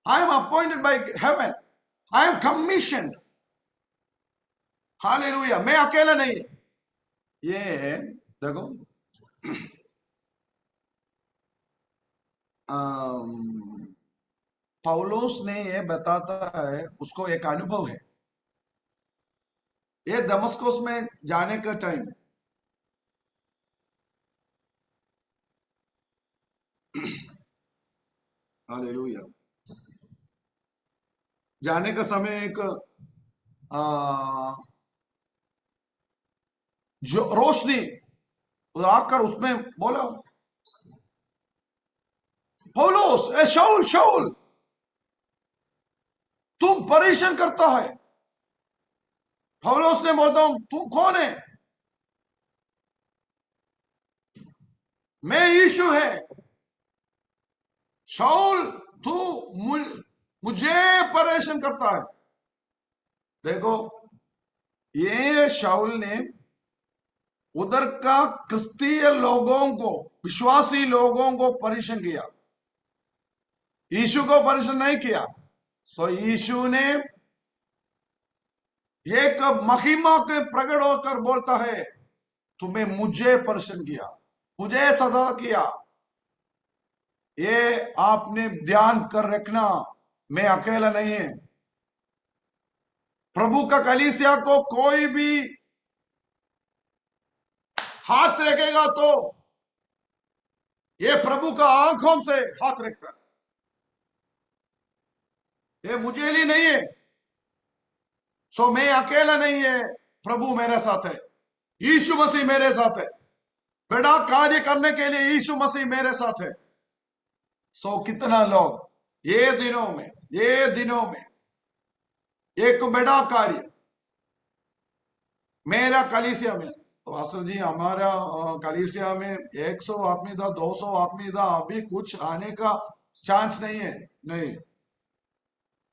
I am appointed by heaven, I am commissioned. Hallelujah. मैं अकेला नहीं। ये देखो पौलुस ने ये बताता है, उसको एक अनुभव है, ये दमस्कुस में जाने का टाइम, हालेलुया, जाने का समय एक जो रोशनी आकर उसमें बोला, पौलुस, ए शाऊल शाऊल तुम परेशान करता है। पौलुस ने बोलता हूं, तू कौन है? मैं यीशु है। शाऊल तू मुझे परेशान करता है। देखो, ये शाऊल ने उधर का क्रिस्तीय लोगों को, विश्वासी लोगों को परेशान किया, यीशु को परेशान नहीं किया। सो यीशु ने एक महिमा के प्रकट होकर बोलता है, तुम्हें मुझे परेशान किया, मुझे सदा किया। ये आपने ध्यान कर रखना, मैं अकेला नहीं है। प्रभु का कलीसिया को कोई भी हाथ रखेगा तो ये प्रभु का आंखों से हाथ रखता है। ये मुझे लिए नहीं है। सो मैं अकेला नहीं है, प्रभु मेरे साथ है, यीशु मसीह मेरे साथ है, बड़ा कार्य करने के लिए यीशु मसीह मेरे साथ है। सो कितना लोग ये दिनों में एक बड़ा कार्य मेरा कलीसिया में, तो आसर जी हमारा कलीसिया में 100 आदमी था, 200 आदमी था, अभी कुछ आने का चांस नहीं है। नहीं,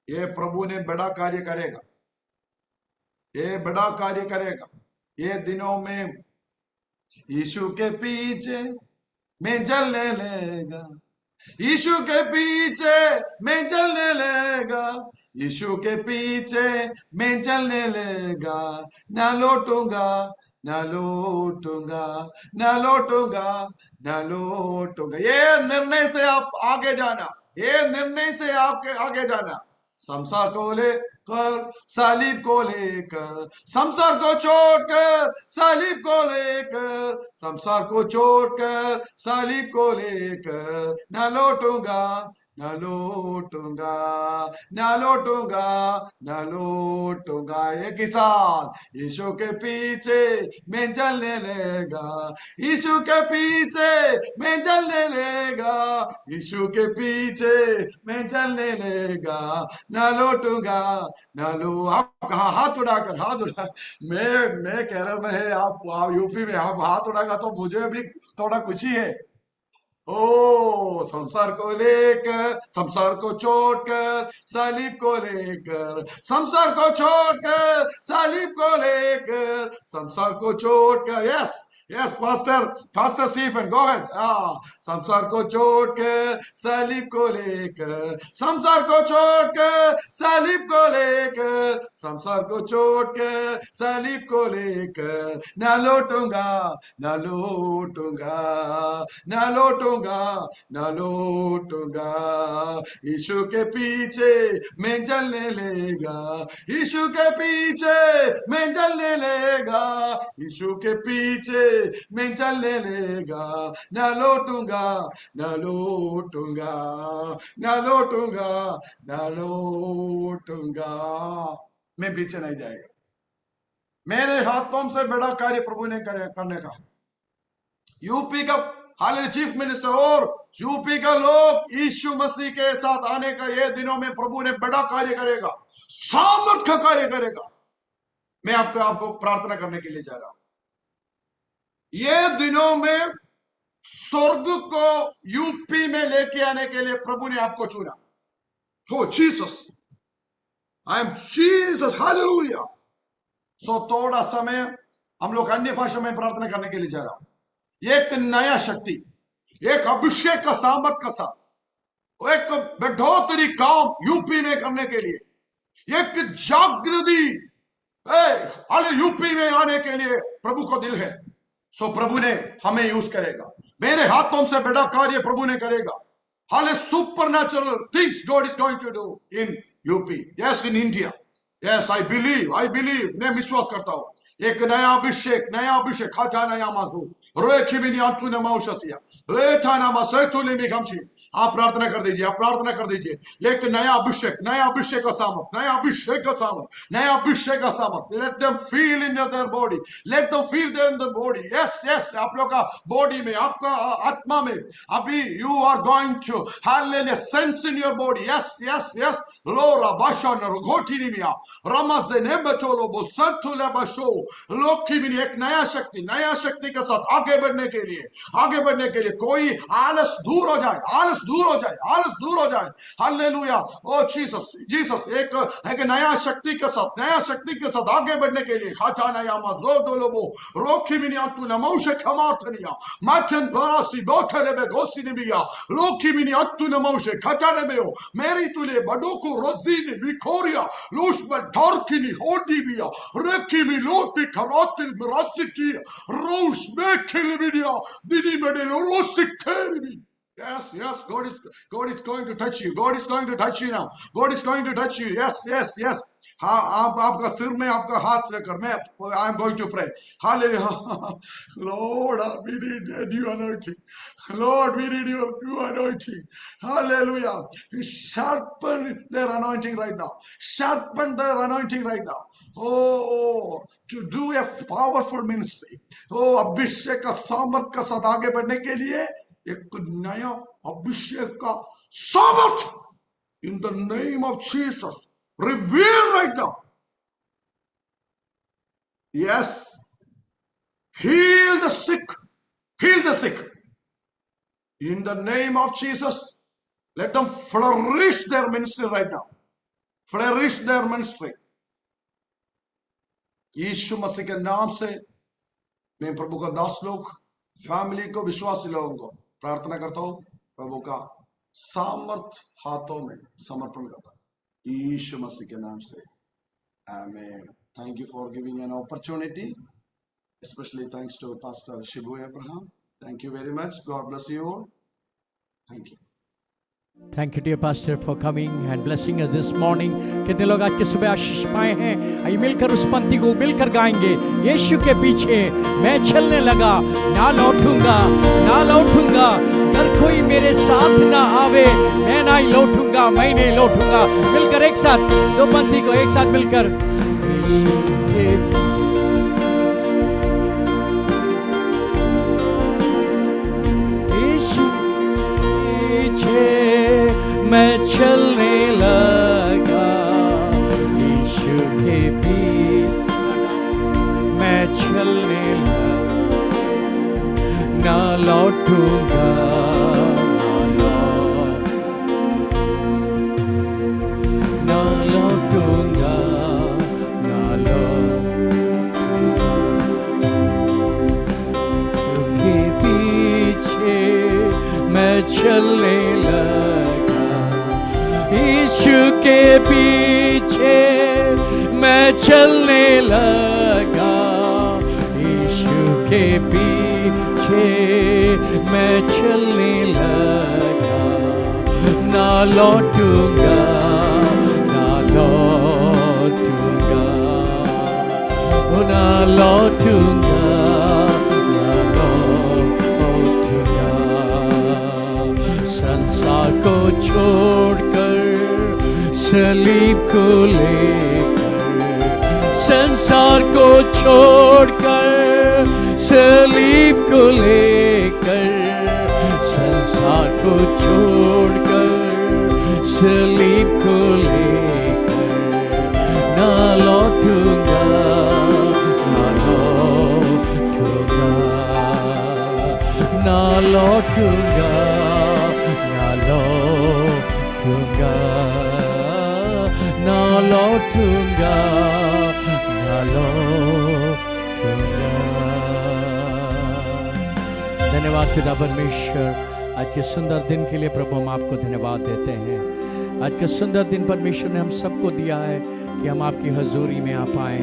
ये प्रभु ने बड़ा कार्य करेगा। ये बड़ा कार्य करेगा। ये दिनों में यीशु के पीछे मैं चलने लेगा, यीशु के पीछे मैं चलने लेगा, यीशु के पीछे मैं चलने लेगा, ना लौटूंगा, ना लौटूंगा, ना लौटूंगा, ना लौटूंगा। ये निर्णय से आप आगे जाना, ये निर्णय से आपके आगे जाना। संसार को लेकर, सालीब को लेकर, संसार को छोड़कर, सालीब को लेकर, संसार को छोड़कर, सालीब को लेकर, ना लौटूंगा, ना लौटूंगा, ना लौटूंगा, ना लौटूंगा। ये किसान यीशु के पीछे मैं चलने लेगा, यीशु के पीछे मैं चलने लेगा, यीशु के पीछे मैं चलने लेगा, ना लौटूंगा, ना लो। आप कहा हाथ उड़ाकर, हाथ उड़ा, मैं कह रहा मैं आप यूपी में आप हाथ उड़ागा तो मुझे भी थोड़ा खुशी है। ओ संसार को लेकर, संसार को छोड़कर, सालीब को लेकर, संसार को छोड़कर, सालीब को लेकर, संसार को छोड़कर। Yes yes pastor Stephen go ahead. संसार को छोड़कर, सालीब को लेकर, संसार को छोड़कर, सालीब को लेकर, संसार को छोड़कर, सालीब को लेकर, ना लौटूंगा, ना लौटूंगा, ना लौटूंगा, ना लौटूंगा। यीशु के पीछे मैं चलने लेगा, यीशु के पीछे मैं चलने लेगा, यीशु के पीछे मैं चलने लेगा, ना लौटूंगा, ना लौटूंगा, ना लौटूंगा, ना लौटूंगा। मैं पीछे नहीं जाएगा। मेरे हाथों से बड़ा कार्य प्रभु ने करने का। यूपी का हाल चीफ मिनिस्टर और यूपी का लोग यीशु मसीह के साथ आने का ये दिनों में प्रभु ने बड़ा कार्य करेगा, सामर्थ का कार्य करेगा। मैं आपको प्रार्थना करने के लिए जा रहा हूं। ये दिनों में स्वर्ग को यूपी में लेके आने के लिए प्रभु ने आपको चुना। हो Jesus, I am Jesus, hallelujah. So थोड़ा समय हम लोग अन्य भाषा में प्रार्थना करने के लिए जा रहा हूं। एक नया शक्ति, एक अभिषेक का सामर्थ का साथ, एक बढ़ोतरी काम यूपी में करने के लिए, एक जागृति यूपी में आने के लिए प्रभु को दिल है। सो प्रभु ने हमें यूज करेगा। मेरे हाथों से बड़ा कार्य प्रभु ने करेगा। हाले supernatural things God is going to do in UP, yes in India. Yes I believe, मैं विश्वास करता हूं। एक नया अभिषेक, नया अभिषेक खाचा नया मासू रोएखिमिनी आतुने माउशसिया लेठाना मासेतुलिमी गमशी। आप प्रार्थना कर दीजिए, आप प्रार्थना कर दीजिए। एक नया अभिषेक, नया अभिषेक का सामर्थ, नया अभिषेक का सामर्थ, नया अभिषेक का सामर्थ। Let them feel in their body, let them feel there in the body. Yes yes, आप लोग का बॉडी में, आपका आत्मा में अभी you are going to hallelujah sense in your body. Yes yes yes, लोरा बाशा नरगोटिनिमिया रमज़ने बचोलो बोसतुले बशो लोकी मिनी। एक नया शक्ति, नया शक्ति के साथ आगे बढ़ने के लिए, आगे बढ़ने के लिए कोई आलस दूर हो जाए, आलस दूर हो जाए, आलस दूर हो जाए। हालेलुया, ओ जीसस जीसस। एक नया शक्ति के साथ, नया शक्ति के साथ आगे बढ़ने के लिए खाचाना यामा जोडोलोबो रोकी मिनी अतु नमौशे खमार्थनिया माचन फरासी बोथरे बे गोसिनिबिया लोकी मिनी अतु नमौशे खचाने बेओ मेरी तुले बडोको रोजीनी बिकोरिया लूश बडोरकिनी होडीबिया रेकिमी लोटी खरोतिल मिरासिटी रोश बेखिलबिया दिनी मेडेलो रोसिखेरिबी। Yes, yes, God is going to touch you. God is going to touch you now. God is going to touch you. Yes, yes, yes. हाँ, आपका सिर में आपका हाथ लेकर मैं I am going to pray. Hallelujah. Lord, we need your anointing. Lord, we need your anointing. Hallelujah. Sharpen their anointing right now. Sharpen their anointing right now. Oh, to do a powerful ministry. Oh, अभिषेक का सामर्थ का साथ आगे बढ़ने के लिए एक नया अभिषेक का सामर्थ in the name of Jesus reveal right now. Yes, heal the sick, heal the sick in the name of Jesus. Let them flourish their ministry right now, flourish their ministry. यीशु मसीह के नाम से मैं प्रभु का दास लोग, फैमिली को, विश्वासी लोगों को प्रार्थना करता हूं, प्रभु का सामर्थ हाथों में समर्पण करता हूं यीशु मसीह के नाम से। आमीन। Thank you for giving an opportunity, especially thanks to Pastor Shibu Abraham. Thank you very much. God bless you all. Thank you. Thank you dear pastor for coming and blessing us this morning. कितने लोग आज के सुबह आशीष पाए हैं? आइए मिलकर उस पंक्ति को मिलकर गाएंगे। यीशु के पीछे मैं चलने लगा, ना लौटूंगा, ना लौटूंगा, अगर कोई मेरे साथ ना आवे मैं नहीं लौटूंगा, मैं नहीं लौटूंगा। मिलकर एक साथ दो पंक्ति को एक साथ मिलकर मैं चलने लगा, यीशु के बीच मैं चलने लगा, ना लौटूंगा, ना लौटूंगा, ना लौटूंगा, के पीछे मैं चलने लगा, यीशु के पीछे मैं चलने लगा, यीशु के पीछे मैं चलने लगा, ना लौटूंगा, ना लौटूंगा, ना लौटूंगा, ना लौटूंगा। संसार को छोड़कर सलीब को लेकर, संसार को छोड़कर सलीब को लेकर, संसार को छोड़कर सलीब को लेकर, ना लौटूंगा, ना लौटूंगा, ना लौटूंगा, ना लौटूंगा, ना लौटूंगा, ना लौटूंगा। धन्यवाद खुदा परमेश्वर, आज के सुंदर दिन के लिए प्रभु हम आपको धन्यवाद देते हैं। आज के सुंदर दिन परमेश्वर ने हम सबको दिया है कि हम आपकी हजूरी में आ पाए।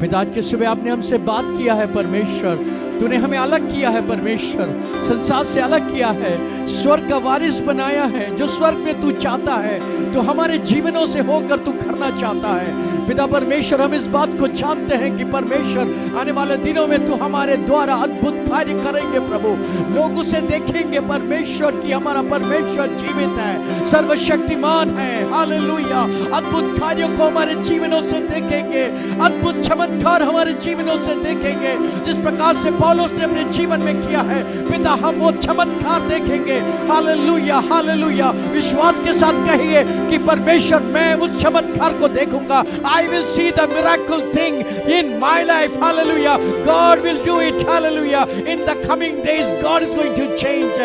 पिता, आज के सुबह आपने हमसे बात किया है परमेश्वर, तूने हमें अलग किया है परमेश्वर, संसार से अलग किया है, स्वर्ग का वारिस बनाया है। जो स्वर्ग में तू चाहता है तो हमारे जीवनों से होकर तू करना चाहता है। पिता परमेश्वर, हम इस बात को जानते हैं कि परमेश्वर आने वाले दिनों में तू हमारे द्वारा अद्भुत कार्य करेंगे प्रभु। लोग उसे देखेंगे परमेश्वर कि हमारा परमेश्वर जीवित है, सर्वशक्तिमान है। हालेलुया। अद्भुत कार्यों को हमारे जीवनों से देखेंगे, अद्भुत चमत्कार हमारे जीवनों से देखेंगे। जिस प्रकार से पौलुस ने अपने जीवन में किया है पिता, हम वो चमत्कार देखेंगे। Hallelujah, hallelujah. विश्वास के साथ कहिए कि परमेश्वर, मैं उस चमत्कार को देखूंगा। I will see the miracle thing in my life. Hallelujah. God will do it. Hallelujah. In the coming days, God is going to change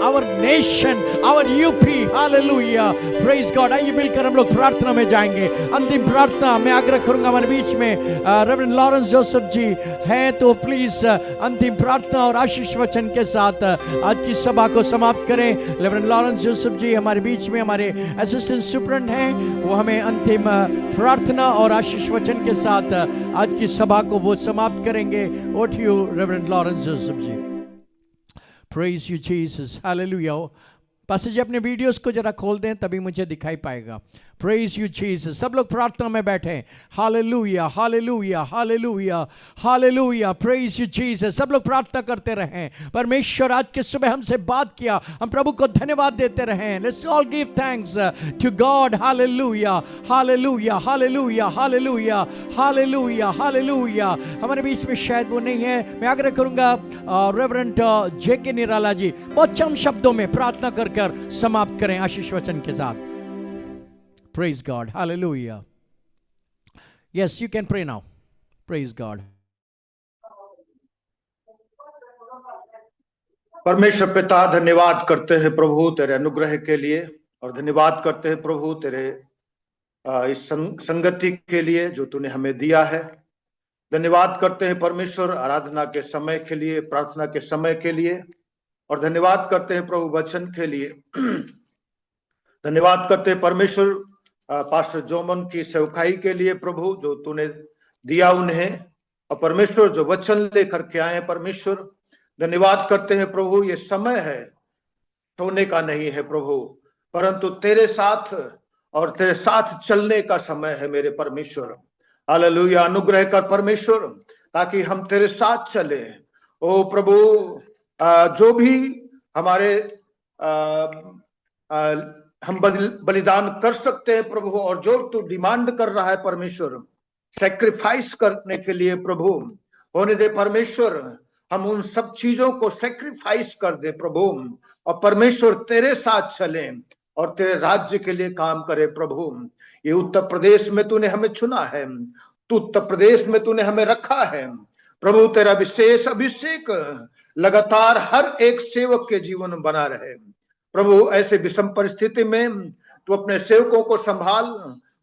our nation, our UP. Hallelujah. Praise God. आइए मिलकर हम लोग प्रार्थना में जाएंगे। अंतिम प्रार्थना मैं आग्रह करूंगा हमारे बीच में रेवरेंड लॉरेंस जोसेफ जी हैं तो प्लीज अंतिम प्रार्थना और आशीष वचन के साथ आज की सभा को समाप्त करें। रेवरेंड लॉरेंस जोसेफ जी हमारे बीच में हमारे असिस्टेंट सुपरडेंट हैं, वो हमें अंतिम प्रार्थना और आशीष वचन के साथ आज की सभा को वो समाप्त करेंगे। Over to you reverend Lawrence Joseph ji. Praise you Jesus. Hallelujah. Pastor ji अपने वीडियोस को जरा खोल दें तभी मुझे दिखाई पाएगा। Praise you Jesus. सब लोग प्रार्थना में बैठे। हालेलुया, हालेलुया, हालेलुया, हालेलुया। Praise you Jesus. सब लोग प्रार्थना करते रहें। परमेश्वर आज के सुबह हमसे बात किया, हम प्रभु को धन्यवाद देते रहें। Let's all give thanks to God. हालेलुया, हालेलुया, हालेलुया, हालेलुया, हालेलुया, हालेलुया। हमारे बीच में शायद वो नहीं है, मैं आग्रह करूंगा रेवरेंड जेके निराला जी बहुत चंद शब्दों में प्रार्थना कर समाप्त करें आशीष वचन के साथ। Praise God. Hallelujah. Yes, you can pray now. Praise God. परमेश्वर पिता, धन्यवाद करते हैं प्रभु तेरे अनुग्रह के लिए, और धन्यवाद करते हैं प्रभु तेरे इस संगति के लिए जो तूने हमें दिया है। धन्यवाद करते हैं परमेश्वर आराधना के समय के लिए, प्रार्थना के समय के लिए, और धन्यवाद करते हैं प्रभु वचन के लिए। धन्यवाद करते हैं परमेश्वर पास्टर जोमन की सेवकाई के लिए प्रभु, जो तूने दिया उन्हें, और परमेश्वर जो वचन लेकर के आए परमेश्वर, धन्यवाद करते हैं प्रभु। ये समय है सोने का नहीं है प्रभु, परंतु तेरे साथ और तेरे साथ चलने का समय है मेरे परमेश्वर। हालेलुया, अनुग्रह कर परमेश्वर, ताकि हम तेरे साथ चले। ओ प्रभु, जो भी हमारे हम बलिदान कर सकते हैं प्रभु, और जो तू डिमांड कर रहा है परमेश्वर सैक्रिफाइस करने के लिए प्रभु, होने दे परमेश्वर। हम उन सब चीजों को सैक्रिफाइस कर दे प्रभु, और परमेश्वर तेरे साथ चले और तेरे राज्य के लिए काम करे प्रभु। ये उत्तर प्रदेश में तूने हमें चुना है, तू उत्तर प्रदेश में तूने हमें रखा है प्रभु। तेरा विशेष अभिषेक लगातार हर एक सेवक के जीवन में बना रहे प्रभु। ऐसे विषम परिस्थिति में तू अपने सेवकों को संभाल,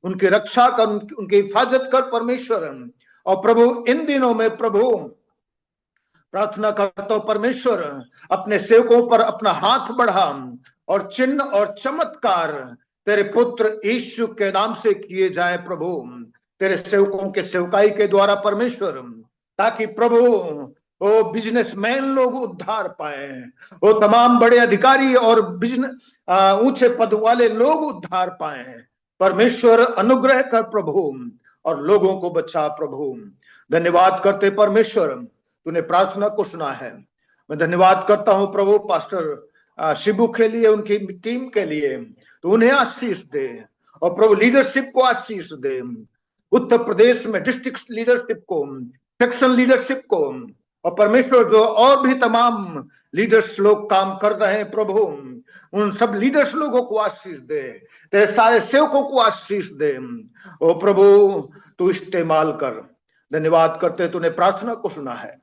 उनकी रक्षा कर, उनकी हिफाजत कर परमेश्वर। और प्रभु इन दिनों में प्रभु प्रार्थना करता हूं परमेश्वर, अपने सेवकों पर अपना हाथ बढ़ा और चिन्ह और चमत्कार तेरे पुत्र यीशु के नाम से किए जाए प्रभु, तेरे सेवकों के सेवकाई के द्वारा परमेश्वर, ताकि प्रभु वो बिजनेसमैन लोग उद्धार पाए, वो तमाम बड़े अधिकारी और बिजनेस ऊंचे पद वाले लोग उद्धार पाए परमेश्वर। अनुग्रह कर प्रभु और लोगों को बचा प्रभु। धन्यवाद करते परमेश्वर, तूने प्रार्थना को सुना है। मैं धन्यवाद करता हूं प्रभु पास्टर शिबू के लिए, उनकी टीम के लिए, तो उन्हें आशीष दे, और प्रभु लीडरशिप को आशीष दे, उत्तर प्रदेश में डिस्ट्रिक्ट लीडरशिप को, सेक्शन लीडरशिप को, और परमेश्वर जो और भी तमाम लीडर्स लोग काम कर रहे हैं प्रभु, उन सब लीडर्स लोगों को आशीष दे, तेरे सारे सेवकों को आशीष दे। ओ प्रभु तू इस्तेमाल कर। धन्यवाद करते तूने प्रार्थना को सुना है,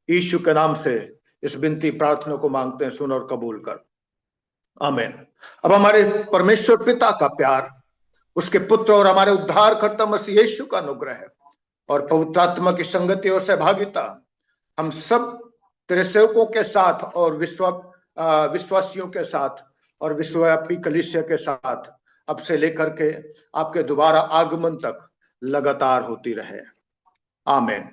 यीशु के नाम से इस विनती प्रार्थना को मांगते हैं, सुन और कबूल कर, आमीन। अब हमारे परमेश्वर पिता का प्यार, उसके पुत्र और हमारे उद्धारकर्ता मसीह यीशु का अनुग्रह और पवित्र आत्मा की संगति और सहभागिता हम सब तेरे सेवकों के साथ और विश्वासियों के साथ और विश्वव्यापी कलीसिया के साथ अब से लेकर के आपके दोबारा आगमन तक लगातार होती रहे। Amen,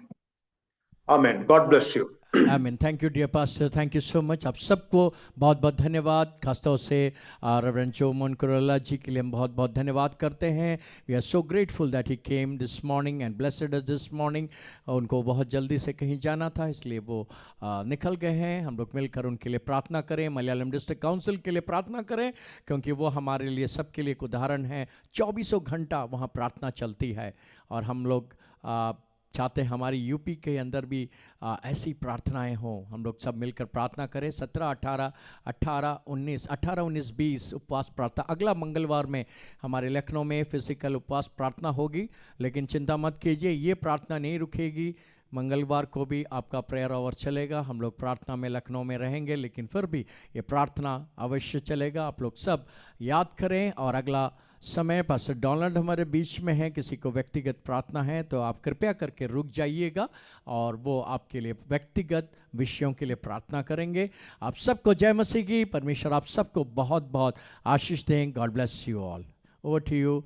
amen. God bless you. Amen. Thank you dear pastor, thank you so much. आप सबको बहुत बहुत धन्यवाद। खासतौर से रेवरेंड जोमन कुरला जी के लिए हम बहुत बहुत धन्यवाद करते हैं। We are so grateful that he came this morning and blessed us this morning. उनको बहुत जल्दी से कहीं जाना था, इसलिए वो निकल गए हैं। हम लोग मिलकर उनके लिए प्रार्थना करें, मलयालम डिस्ट्रिक्ट काउंसिल के लिए प्रार्थना करें, क्योंकि वो हमारे लिए सबके लिए एक उदाहरण है। 24 घंटा वहाँ प्रार्थना चलती है, और हम लोग चाहते हैं हमारी यूपी के अंदर भी ऐसी प्रार्थनाएं हों। हम लोग सब मिलकर प्रार्थना करें। 17, 18, 19, 20 उपवास प्रार्थना। अगला मंगलवार में हमारे लखनऊ में फिजिकल उपवास प्रार्थना होगी, लेकिन चिंता मत कीजिए, ये प्रार्थना नहीं रुकेगी। मंगलवार को भी आपका प्रेयर आवर चलेगा। हम लोग प्रार्थना में लखनऊ में रहेंगे, लेकिन फिर भी ये प्रार्थना अवश्य चलेगा। आप लोग सब याद करें। और अगला समय पास्टर डोनाल्ड हमारे बीच में है, किसी को व्यक्तिगत प्रार्थना है तो आप कृपया करके रुक जाइएगा, और वो आपके लिए व्यक्तिगत विषयों के लिए प्रार्थना करेंगे। आप सबको जय मसीह की। परमेश्वर आप सबको बहुत बहुत आशीष दें। God bless you all. Over to you